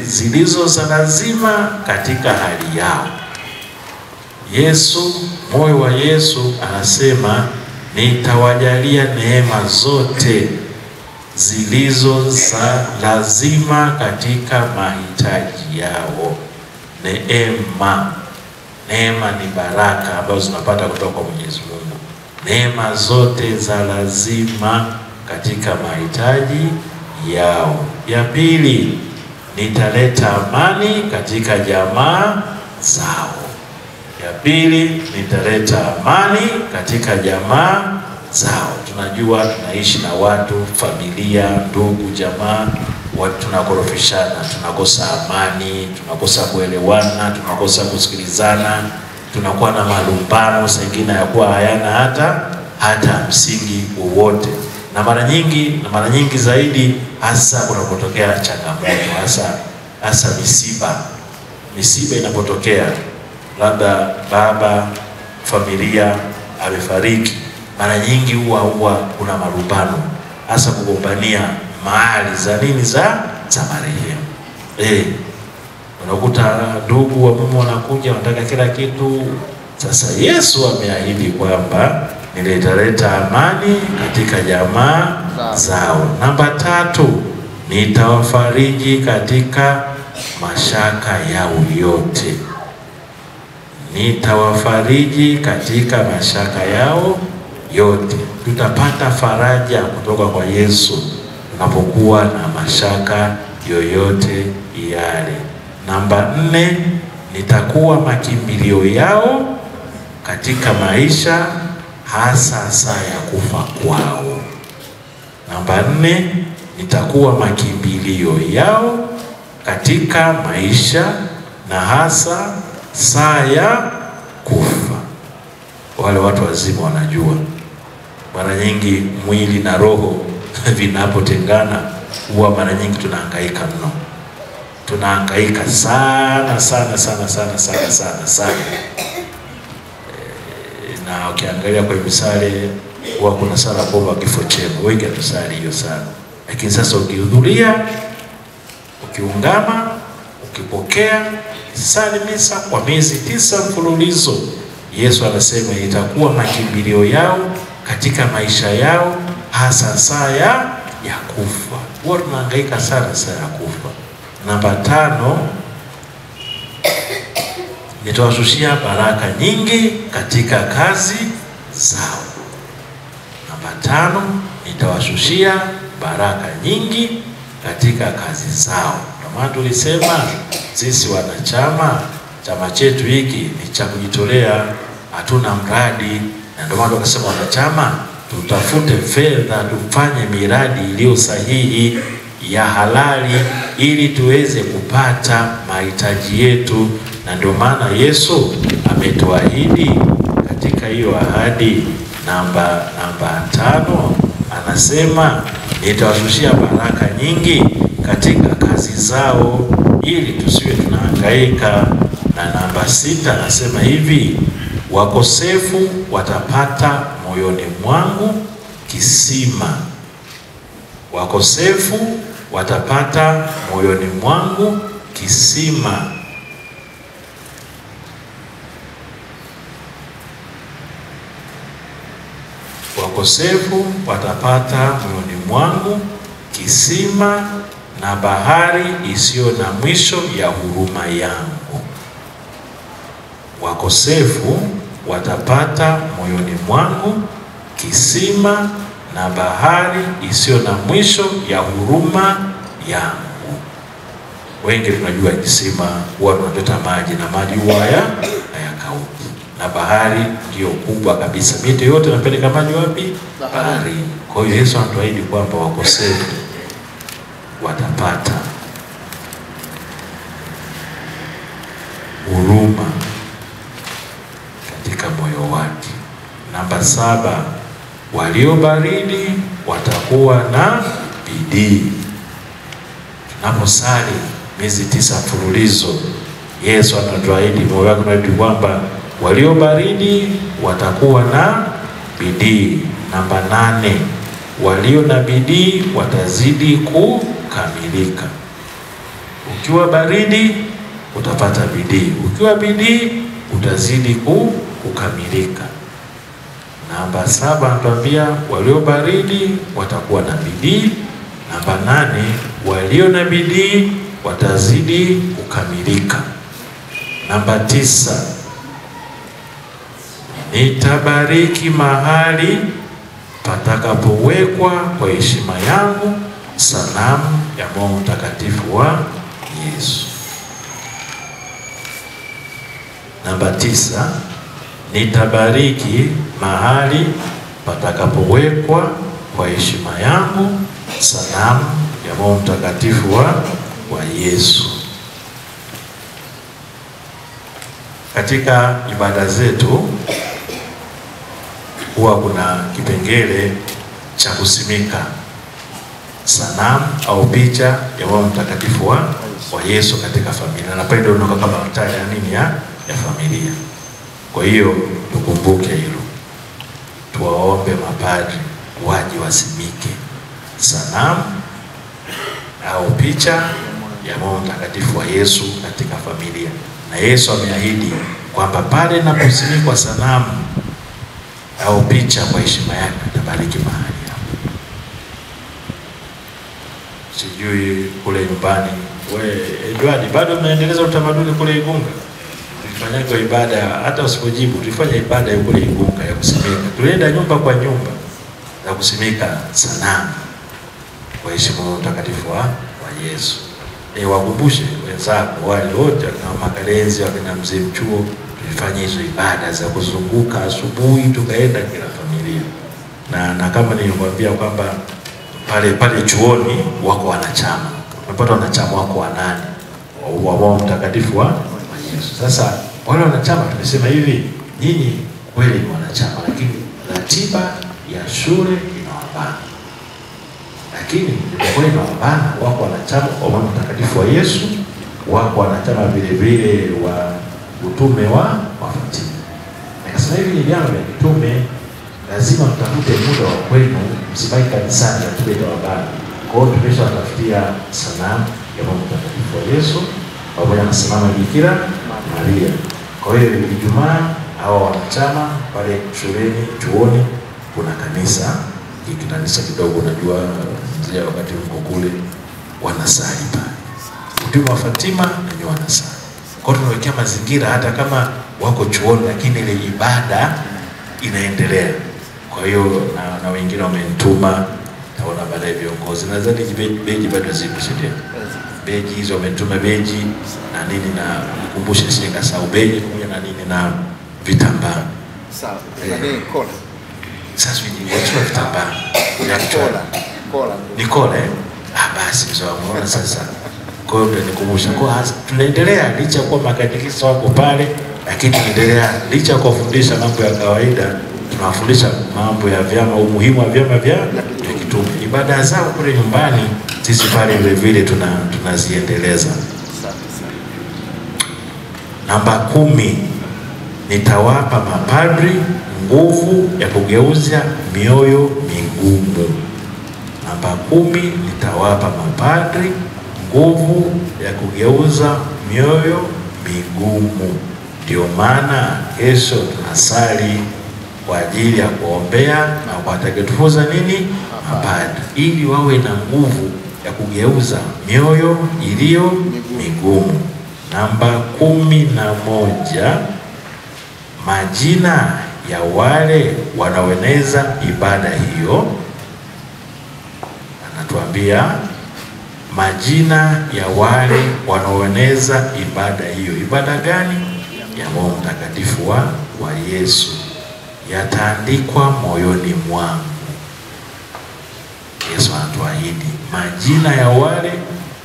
zilizo za lazima katika hali yao. Yesu, moyo wa Yesu anasema nitawajalia neema zote zilizo za lazima katika mahitaji yao. Neema ni baraka ambazo zinapata kutoka kwa Mwenyezi Mungu. Neema zote za lazima katika mahitaji yao. Ya pili, nitaleta amani katika jamaa zao. Ya pili, nitaleta amani katika jamaa zao. Tunajua tunaishi na watu, familia, ndugu, jamaa, watu tunakorofishana, tunakosa amani, tunakosa kuelewana, tunakosa kusikilizana, tunakuwa na malumbano sengine yakuwa hayana hata msingi wowote. Na mara nyingi zaidi hasa kunapotokea changamoto, hasa misiba inapotokea, labda baba familia amefariki, mara nyingi huwa kuna malumbano, hasa kugombania mali za nini za marehemu. Unakuta ndugu wa mume wanakuja wanataka kila kitu. Sasa Yesu ameahidi kwamba nitaleta amani katika jamaa zao. Namba 3, nitawafariji katika mashaka yao yote. Nitawafariji katika mashaka yao yote. Tutapata faraja kutoka kwa Yesu tunapokuwa na mashaka yoyote yale. Namba 4, nitakuwa makimbilio yao katika maisha, hasa saa ya kufa kwao. Namba 4, nitakuwa makimbilio yao katika maisha na hasa saa ya kufa. Wale watu wazima wanajua, mara nyingi mwili na roho vinapotengana huwa mara nyingi tunahangaika mno. Tunahangaika sana. Na ukiangalia kwa misale huwa kuna sala kwa kifo chema, wengi hatusali hiyo sana. Lakini sasa ukihudhuria, ukiungama, ukipokea, sali misa kwa miezi 9 mfululizo, Yesu anasema itakuwa makimbilio yao katika maisha yao, hasa saa ya kufa. huwa tunahangaika sana sana kufa. Namba 5, nitawashushia baraka nyingi katika kazi zao. Namba 5, nitawashushia baraka nyingi katika kazi zao. Kama tulisema sisi wanachama, chama chetu hiki ni cha kujitolea, hatuna mradi, na ndio maana tukasema wanachama tutafute fedha, tufanye miradi iliyo sahihi ya halali ili tuweze kupata mahitaji yetu. Na ndio maana Yesu ametuahidi katika hiyo ahadi namba 5, anasema nitawashushia baraka nyingi katika kazi zao ili tusiwe tunahangaika. Na namba 6 anasema hivi, wakosefu watapata moyoni mwangu kisima. Wakosefu watapata moyoni mwangu kisima. Wakosefu watapata moyoni mwangu kisima na bahari isiyo na mwisho ya huruma yangu. Wakosefu watapata moyoni mwangu kisima na bahari isiyo na mwisho ya huruma yangu. Wengi tunajua kisima huwa tunachota maji na maji huwa hayakauki, na bahari ndio kubwa kabisa. Mito yote inapeleka maji wapi? Bahari. Kwa hiyo Yesu anatuahidi kwamba wakosefu watapata huruma katika moyo wake. Namba 7, walio baridi watakuwa na bidii. Tunaposali miezi 9 mfululizo, Yesu anatuahidi, moyo wake unatuahidi kwamba walio baridi watakuwa na bidii. Namba 8, walio na bidii watazidi kukamilika. Ukiwa baridi utapata bidii, ukiwa bidii utazidi kukamilika. Namba 7 anatuambia walio baridi watakuwa na bidii. Namba 8, walio na bidii watazidi kukamilika. Namba 9, nitabariki mahali patakapowekwa kwa heshima yangu sanamu ya Mungu mtakatifu wa Yesu. Namba 9, nitabariki mahali patakapowekwa kwa heshima yangu sanamu ya Mungu mtakatifu wa Yesu. Katika ibada zetu huwa kuna kipengele cha kusimika sanamu au picha ya Mungu mtakatifu wa Yesu katika familia. Na pale ndio kama mtaja nini ya familia. Kwa hiyo tukumbuke hilo. Tuwaombe mapadri waje wasimike sanamu au picha ya Mungu mtakatifu wa Yesu katika familia. Na Yesu ameahidi kwamba pale inaposimikwa sanamu au picha kwa heshima yake atabariki mahali hapo. Sijui kule nyumbani Edward bado mnaendeleza utamaduni kule Igunga? Tulifanya ibada hata usipojibu, tulifanya ibada ya kule Igunga ya kusimika. Tulienda nyumba kwa nyumba na kusimika sanamu kwa heshima ya mtakatifu wa Yesu. Wakumbushe wenzako wale wote na makalenzi wakina mzee Mchuo, tulifanya hizo ibada za kuzunguka asubuhi, tukaenda kila familia. Na kama nilikwambia kwamba pale chuoni wako wanachama. Tunapata wanachama wako 8 wa mtakatifu wa Yesu. Sasa wale wanachama tumesema hivi, nyinyi kweli ni wanachama, lakini ratiba ya shule inawabana. Lakini kwa hiyo inawabana, wako wanachama wa mtakatifu wa Yesu, wako wanachama vile vile wa utume wa Fatima. Nikasema hivi ni vyama vya kitume, lazima mtafute muda wa kwenu, msibaki kanisani na tule tawabana. Kwa hiyo tumeshatafutia sanamu ya Mungu mtakatifu wa Yesu pamoja na sanamu ya Bikira Maria. Kwa hiyo Ijumaa hao wanachama pale shuleni, chuoni kuna kanisa kidogo, najua kuanzia wakati mko kule wanasali pale. Utume wa Fatima na wanasali. Kwa hiyo tunawekea mazingira hata kama wako chuoni, lakini ile ibada inaendelea. Kwa hiyo na wengine wamenituma, naona baadaye viongozi. Nadhani beji bado zipo sio? Beji hizo wametuma beji na nini, na nikumbushe shinga sawa beji pamoja na nini na vitambaa. Sawa. Ndio kola. Sasa hivi watu vitambaa. Kola. Ni kola. Basi sawa, unaona sasa. Kwa hiyo nikumbusha kwa tunaendelea licha kwa makatekista wako pale, lakini tunaendelea licha kwa kufundisha mambo ya kawaida, tunawafundisha mambo ya vyama, umuhimu wa vyama vya kitume. Ibada zao kule nyumbani sisi pale vile vile tunaziendeleza. Namba 10, nitawapa mapadri nguvu ya kugeuza mioyo migumu. Namba 10, nitawapa mapadri nguvu ya kugeuza mioyo migumu. Ndio maana kesho tunasali kwa ajili ya kuombea na kuwatakatifusha nini mapadri, ili wawe na nguvu ya kugeuza mioyo iliyo migumu. Namba 11, majina ya wale wanaoeneza ibada hiyo. Anatuambia majina ya wale wanaoeneza ibada hiyo. Ibada gani? Ya Roho Mtakatifu wa Yesu yataandikwa moyoni mwangu. Yesu anatuahidi majina ya wale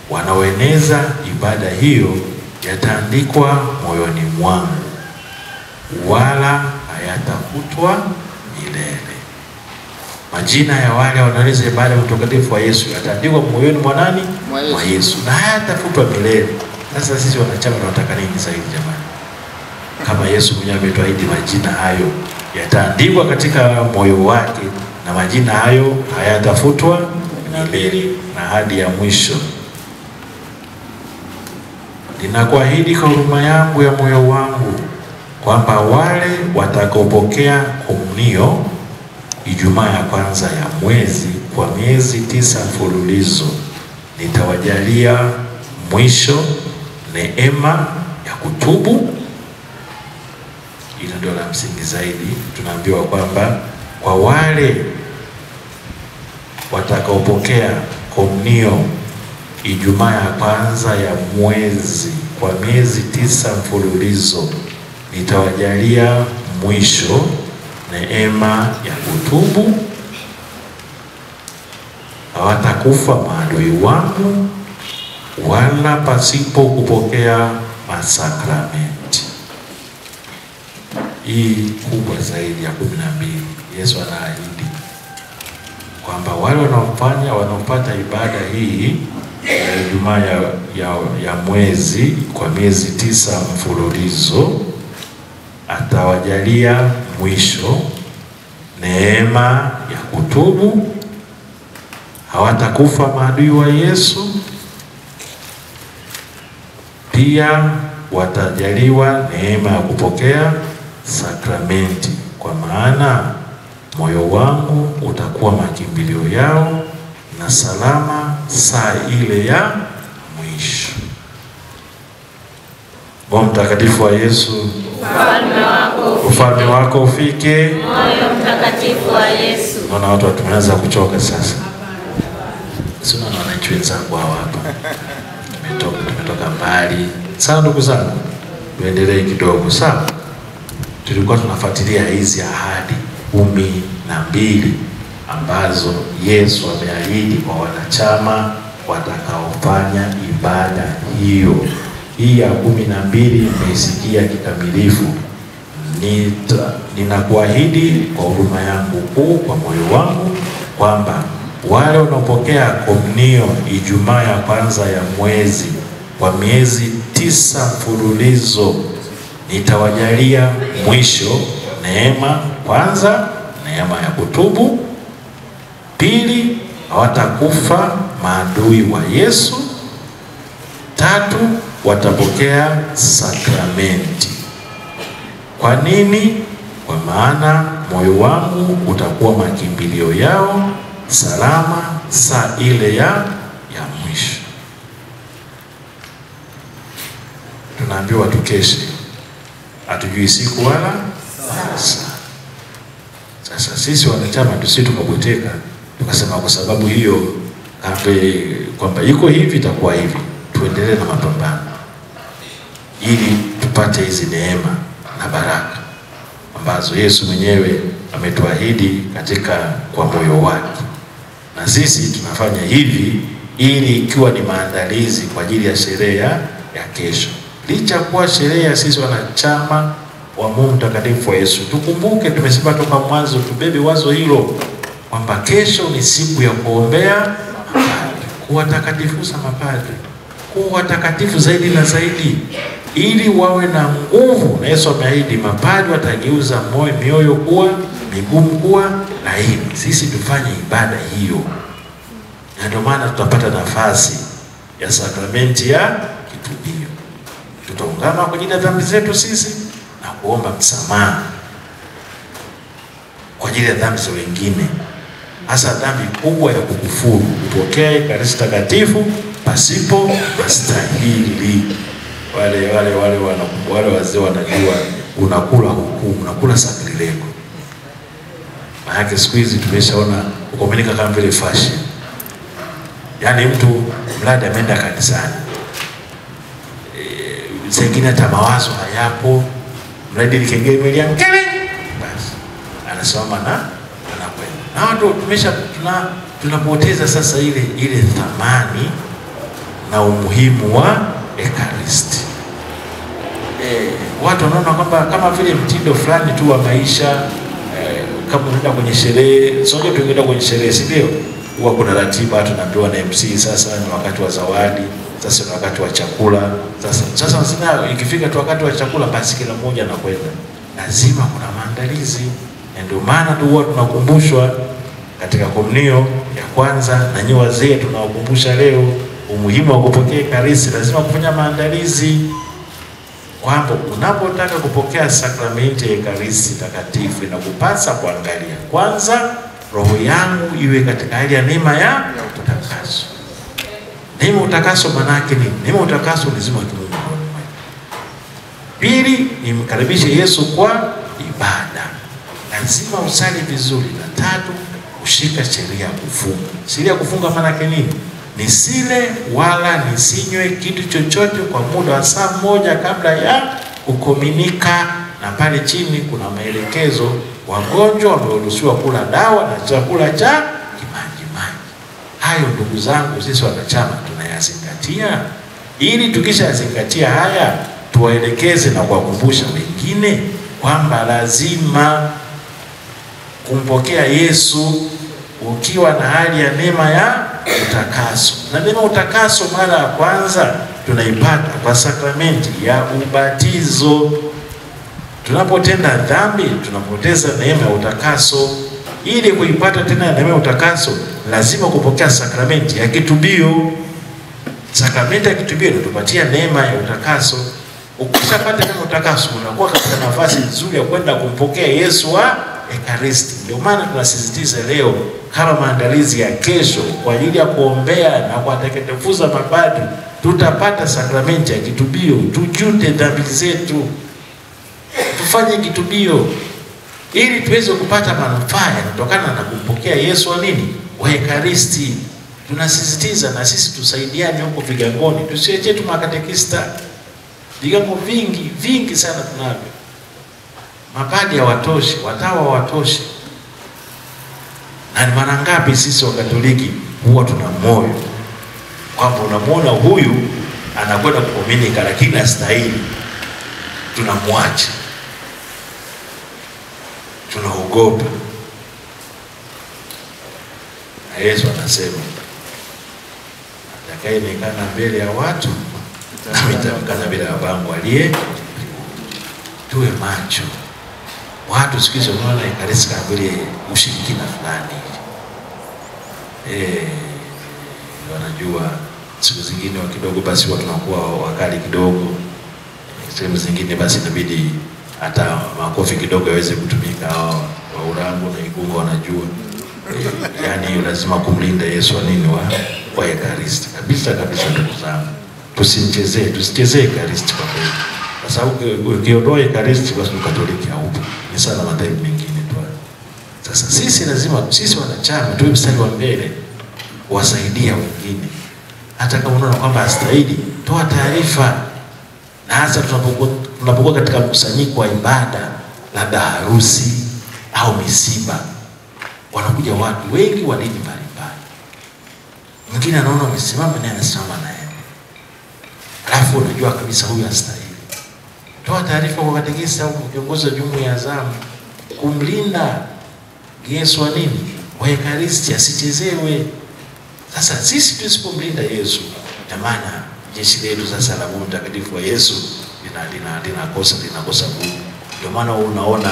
wanaoeneza ibada hiyo yataandikwa moyoni mwangu, wala hayatafutwa milele. Majina ya wale wanaoeneza ibada ya utakatifu wa Yesu yataandikwa moyoni mwa nani? Mwa Yesu, na hayatafutwa milele. Sasa sisi wanachama tunataka nini sasa hivi jamani? Kama Yesu mwenyewe ametuahidi majina hayo yataandikwa katika moyo wake, na majina hayo hayatafutwa milele na hadi ya mwisho. Ninakuahidi kwa huruma yangu ya moyo wangu kwamba wale watakaopokea komunio Ijumaa ya kwanza ya mwezi kwa miezi 9 mfululizo, nitawajalia mwisho neema ya kutubu. Hilo ndio la msingi zaidi. Tunaambiwa kwamba kwa wale watakaopokea komunio Ijumaa ya kwanza ya mwezi kwa miezi 9 mfululizo, nitawajalia mwisho neema ya kutubu. Hawatakufa maadui wangu, wala pasipo kupokea masakramenti. Hii kubwa zaidi ya 12, Yesu anaahidi kwamba wale wanaopata ibada hii ya Ijumaa ya mwezi kwa miezi 9 mfululizo, atawajalia mwisho neema ya kutubu. Hawatakufa maadui wa Yesu, pia watajaliwa neema ya kupokea sakramenti, kwa maana moyo wangu utakuwa makimbilio yao na salama saa ile ya mwisho. Roho Mtakatifu wa Yesu, ufalme wako ufike. Moyo Mtakatifu wa Yesu. Naona watu tumeanza kuchoka sasa. Sina na wananchi wenzangu hapa. Tumetoka mbali. Sawa ndugu zangu, tuendelee kidogo sawa. Tulikuwa tunafuatilia hizi ahadi 12 ambazo Yesu ameahidi kwa wanachama watakaofanya ibada hiyo. Hii ya 12 nimeisikia kikamilifu. Ninakuahidi kwa huruma yangu kuu kwa moyo wangu kwamba wale wanaopokea komunio Ijumaa ya kwanza ya mwezi kwa miezi 9 mfululizo, nitawajalia mwisho neema. Kwanza, neema ya kutubu. Pili, hawatakufa maadui wa Yesu. 3, watapokea sakramenti. Kwa nini? Kwa maana moyo wangu utakuwa makimbilio yao, salama saa ile ya mwisho. Tunaambiwa tukeshe, hatujui siku wala saa. Sasa sisi wanachama tusi tukabweteka tukasema kwa sababu hiyo kwamba iko hivi itakuwa hivi, tuendelee na mapambano ili tupate hizi neema na baraka ambazo Yesu mwenyewe ametuahidi kwa moyo wake. Na sisi tunafanya hivi ili ikiwa ni maandalizi kwa ajili ya sherehe ya kesho. Licha kuwa sherehe ya sisi wanachama wa Mungu Mtakatifu wa Yesu, tukumbuke, tumesema toka mwanzo, tubebe wazo hilo kwamba kesho ni siku ya kuombea mapadri, kuwatakatifuza mapadri, kuwa takatifu zaidi na zaidi, ili wawe na nguvu. Na Yesu ameahidi mapadri watageuza mioyo kuwa migumu kuwa laini. Sisi tufanye ibada hiyo, na ndio maana tutapata nafasi ya sakramenti ya kitubio. Tutaungama kwa ajili ya dhambi zetu sisi na kuomba msamaha kwa ajili ya dhambi za wengine, hasa dhambi kubwa ya kukufuru, kupokea Ekaristi Takatifu pasipo mastahili. Wale wazee wanajua unakula hukumu, unakula sakrilego. Maana siku hizi tumeshaona kukomunika kama vile fashion. Yaani mtu mradi ameenda kanisani, zingine hata mawazo hayapo, mradi likengele melia mkele, basi anasoma na anakwenda. Na watu tunapoteza sasa ile thamani na umuhimu wa Ekaristi. Watu wanaona kwamba kama vile mtindo fulani tu wa maisha. Kama unaenda kwenye sherehe, sote tunaenda kwenye sherehe, si ndio? Huwa kuna ratiba, tunaambiwa na MC, sasa ni wakati wa zawadi, sasa ni wakati wa chakula. Sasa lazima ikifika tu wakati wa chakula, basi kila mmoja anakwenda. Lazima kuna maandalizi. Ndio maana tu huwa tunakumbushwa katika komunio ya kwanza, na nyinyi wazee tunawakumbusha leo umuhimu wa kupokea Ekaristi. Lazima kufanya maandalizi, kwamba unapotaka kupokea sakramenti ya Ekaristi Takatifu na kupasa kuangalia kwanza roho yangu iwe katika hali ya neema ya utakaso. Neema utakaso maana yake ni neema utakaso lazima tuwe. Pili, nimkaribishe Yesu kwa ibada. Lazima usali vizuri. Na tatu, ushika sheria ya kufunga. Sheria ya kufunga maana yake nini? Nisile wala nisinywe kitu chochote kwa muda wa saa moja kabla ya kukomunika. Na pale chini kuna maelekezo, wagonjwa wameruhusiwa kula dawa na chakula cha kimajimaji. Hayo ndugu zangu, sisi wanachama tunayazingatia, ili tukishazingatia haya tuwaelekeze na kuwakumbusha wengine kwamba lazima kumpokea Yesu ukiwa na hali ya neema ya utakaso. Na neema utakaso mara ya kwanza tunaipata kwa sakramenti ya ubatizo. Tunapotenda dhambi tunapoteza neema ya utakaso. Ili kuipata tena neema ya utakaso, lazima kupokea sakramenti ya kitubio. Sakramenti ya kitubio inatupatia neema ya utakaso. Ukishapata neema ya utakaso, unakuwa katika nafasi nzuri ya kwenda kumpokea Yesu wa Ekaristi. Ndio maana tunasisitiza leo kama maandalizi ya kesho kwa ajili ya kuombea na kuwatakatifuza mapadri, tutapata sakramenti ya kitubio. Tujute dhambi zetu, tufanye kitubio ili tuweze kupata manufaa yanayotokana na kumpokea Yesu wa nini? Wa Ekaristi. Tunasisitiza na sisi tusaidiane huko vigangoni, tusiache tu makatekista. Vigango vingi sana tunavyo. Mapadri hawatoshi, watawa hawatoshi. Na ni mara ngapi sisi wa Katoliki huwa tuna moyo kwamba unamwona huyu anakwenda kukomunika lakini hastahili, tunamwacha, tunaogopa. Na Yesu anasema atakayeonekana mbele ya watu ametamkana mbele ya Baba aliye. Tuwe macho. Watu siku hizo wanaona Ekaristi kama vile ushirikina fulani. Wanajua siku zingine wa kidogo basi watu wanakuwa wakali kidogo. Sehemu zingine basi inabidi hata makofi kidogo yaweze kutumika. Wa Urambo na Igunga wanajua. Yaani lazima kumlinda Yesu wa nini wa Ekaristi. Kabisa ndugu zangu. Tusichezee Ekaristi kwa kweli. Kwa sababu ukiondoa Ekaristi basi Ukatoliki haupo. Ni sana madhehebu mengine tu. Sasa sisi wanachama tuwe mstari wa mbele kuwasaidia wengine. Hata kama unaona kwamba hastahili, toa taarifa. Na hasa tunapokuwa katika mkusanyiko wa ibada, labda harusi au misiba, wanakuja watu wengi wa dini mbalimbali. Mwingine anaona umesimama naye anasimama naye. Alafu unajua kabisa huyu hastahili. Toa taarifa kwa katekista au viongozi wa jumuiya ya zamu kumlinda Yesu wa nini? Wa Ekaristi asichezewe. Sasa sisi tusipomlinda Yesu, jamani, jeshi letu sasa la Mungu mtakatifu wa Yesu linakosa nguvu. Ndio maana unaona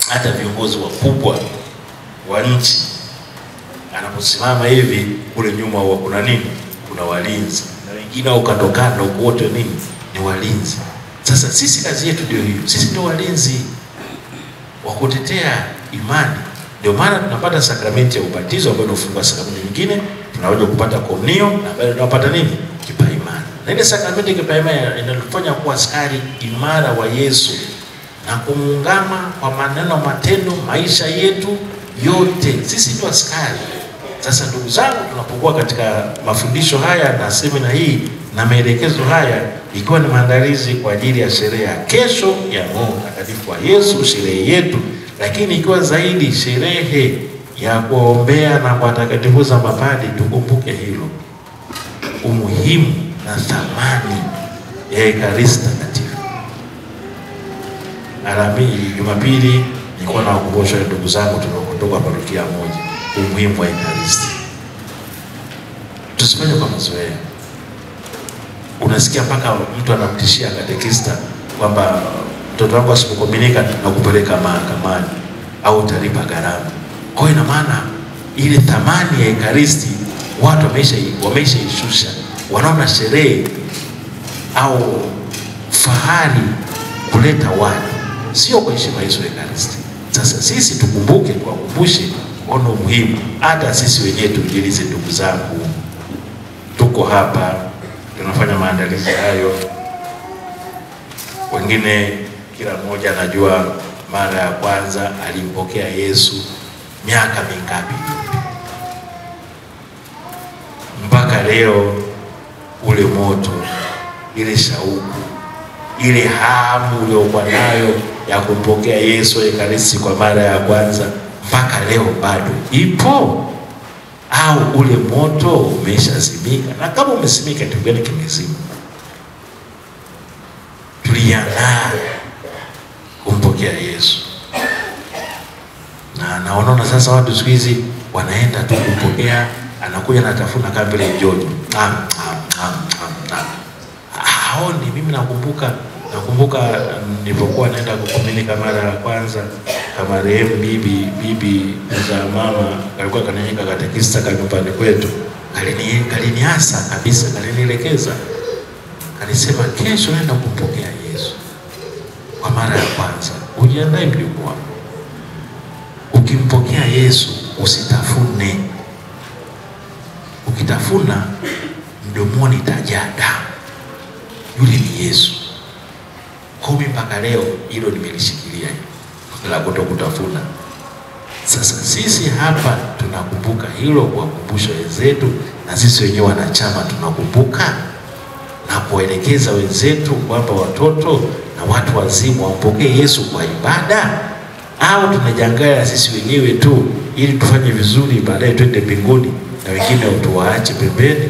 hata viongozi wakubwa wa nchi anaposimama hivi, kule nyuma huwa kuna nini? Kuna walinzi. Na wengine au kando wote nini? Ni walinzi. Sasa sisi kazi yetu ndio hiyo. Sisi ndio walinzi wa kutetea imani. Ndio maana tunapata sakramenti ya ubatizo ambayo inafungua sakramenti nyingine, tunaweza kupata komunio na baadaye tunapata nini? Kipaimara. Na ile sakramenti ya kipaimara inatufanya kuwa askari imara wa Yesu na kumuungama kwa maneno, matendo, maisha yetu yote. Sisi ndio askari. Sasa ndugu zangu, tunapokuwa katika mafundisho haya na semina hii na maelekezo haya, ikiwa ni maandalizi kwa ajili ya sherehe ya kesho ya Mungu mtakatifu wa Yesu, sherehe yetu, lakini ikiwa zaidi sherehe ya kuombea na kuwatakatifuza mapadi, tukumbuke hilo, umuhimu na thamani ya Ekaristi Takatifu. Jumapili nilikuwa nawakumbusha ndugu zangu tunaokutoka parokia moja umuhimu wa Ekaristi. Tusifanye kwa mazoea. Unasikia mpaka mtu anamtishia katekista kwamba mtoto wangu asipokomunika na kupeleka mahakamani au utalipa gharama. Kwa hiyo ina maana ile thamani ya Ekaristi watu wameishaishusha. Wanaona sherehe au fahari kuleta watu, sio kwa heshima Yesu Ekaristi. Sasa sisi tukumbuke, tuwakumbushe ono muhimu. Hata sisi wenyewe tujiulize, ndugu zangu, tuko hapa tunafanya maandalizi hayo. Wengine kila mmoja anajua mara ya kwanza alimpokea Yesu miaka mingapi mpaka leo. Ule moto, ile shauku, ile hamu uliokuwa nayo ya kumpokea Yesu Ekaristi kwa mara ya kwanza, mpaka leo bado ipo au ule moto umeshazimika? Na kama umesimika, kitu gani kimezima? Tuliandaa kumpokea Yesu. Na naona sasa watu siku hizi wanaenda tu kumpokea, anakuja na tafuna kama vile jojo. Haoni. Mimi nakumbuka nilipokuwa naenda kukomunika mara ya kwanza, kama rehemu bibi za mama alikuwa kananyika katekista kwa nyumbani kwetu, kaliniasa kabisa, kalinielekeza, kalisema, kesho naenda kumpokea Yesu kwa mara ya kwanza, ujiandae mjukuu wangu. Ukimpokea Yesu usitafune. Ukitafuna mdomoni itajaa damu. Yule ni Yesu. Kumi mpaka leo hilo nimelishikilia la kutokutafuna. Sasa sisi hapa tunakumbuka hilo, kuwakumbusha wenzetu, na sisi wenyewe wanachama tunakumbuka na kuelekeza wenzetu kwamba watoto na watu wazima wampokee Yesu kwa ibada, au tunajangaa sisi wenyewe tu ili tufanye vizuri baadaye twende mbinguni na wengine tuwaache pembeni.